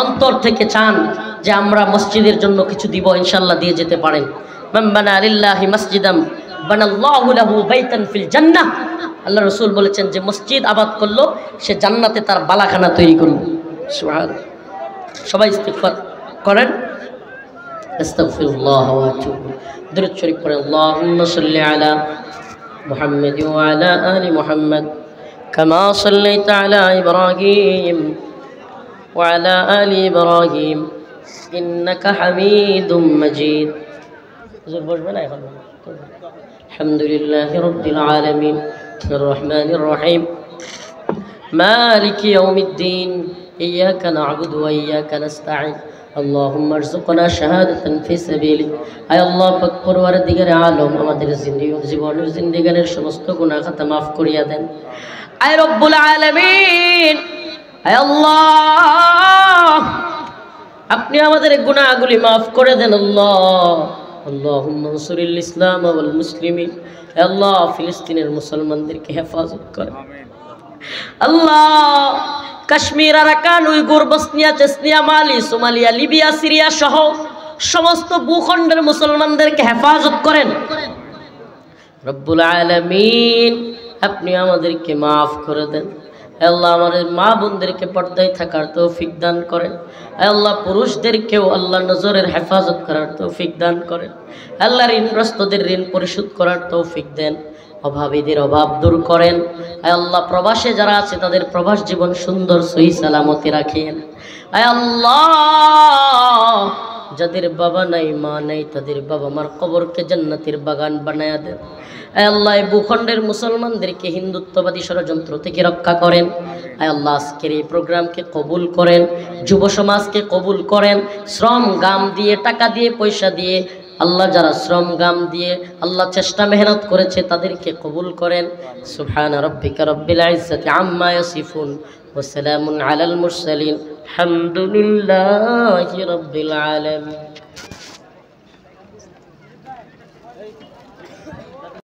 অন্তর থেকে চান যে আমরা মসজিদের জন্য কিছু দিব, ইনশাআল্লাহ দিয়ে যেতে পারেন। মান বানা লিল্লাহি মাসজিদাম বানাল্লাহু লাহু বাইতান ফিল জান্নাহ। আল্লাহ রাসূল বলেছেন যে মসজিদ আবাদ করলো, সে জান্নাতে তার বালাখানা তৈরি করলো। সুবহানাল্লাহ। সবাই ইস্তিগফার করেন, আস্তাগফিরুল্লাহ ওয়া আতুবু। দুরূদ শরীফ পড়েন। আল্লাহুম্মা সাল্লি আলা মুহাম্মাদ ওয়া আলা আলি মুহাম্মাদ কামা সাল্লাইতা আলা ইব্রাহিম وعلى آل إبراهيم إنك حميد مجيد. الحمد لله رب العالمين الرحمن الرحيم مالك يوم الدين إياك نعبد وإياك نستعين اللهم ارزقنا شهادة في سبيلك. আয় আল্লাহ পাক পরওয়ারদিগারে আলম, আমাদের জীবনের জিন্দেগানের সমস্ত গুনাহ খাতা মাফ করিয়া দেন। আয় রব্বুল আলামিন, আয় আল্লাহ আপনি আমাদের গুনাহগুলি মাফ করে দেন। আল্লাহ আল্লাহুম্মা আনসুরিল ইসলাম ওয়াল মুসলিমিন। হে আল্লাহ ফিলিস্তিনের মুসলমানদেরকে হেফাজত করেন। Allah Kashmir, Arakan, Uyghur, Bosnia, Chechnya, Mali, Somalia, Libya, Syria সহ সমস্ত ভূখণ্ডের মুসলমানদেরকে হেফাজত করেন। রব্বুল আলামিন আপনি আমাদেরকে মাফ করে দেন। আল্লাহ আমাদের মা বোনদেরকে পর্দায় থাকার তৌফিক দান করেন। আল্লাহ পুরুষদেরকেও আল্লাহ নজরের হেফাজত করার তৌফিক দান করেন। আল্লাহ ঋণগ্রস্তদের ঋণ পরিশোধ করার তৌফিক দেন। অভাবীদের অভাব দূর করেন। আল্লাহ প্রবাসে যারা আছে তাদের প্রবাস জীবন সুন্দর সহি সালামতে রাখেন। আল্লাহ যাদের বাবা নাই মা নাই তাদের বাবা মার কবরকে জান্নাতের বাগান বানায়া দেন। আল্লাহ ভূখণ্ডের মুসলমানদেরকে হিন্দুত্ববাদী ষড়যন্ত্র থেকে রক্ষা করেন। আল্লাহ আজকের এই প্রোগ্রামকে কবুল করেন, যুব সমাজকে কবুল করেন। শ্রম গাম দিয়ে, টাকা দিয়ে, পয়সা দিয়ে, আল্লাহ যারা শ্রম গাম দিয়ে আল্লাহ চেষ্টা মেহনত করেছে তাদেরকে কবুল করেন। সুবহানা রাব্বিকা রাব্বিল ইজ্জাতি আম্মা ইয়াসিফুন ওয়া সালামুন আলাল মুরসালিন আলহামদুলিল্লাহি রাব্বিল আলামিন।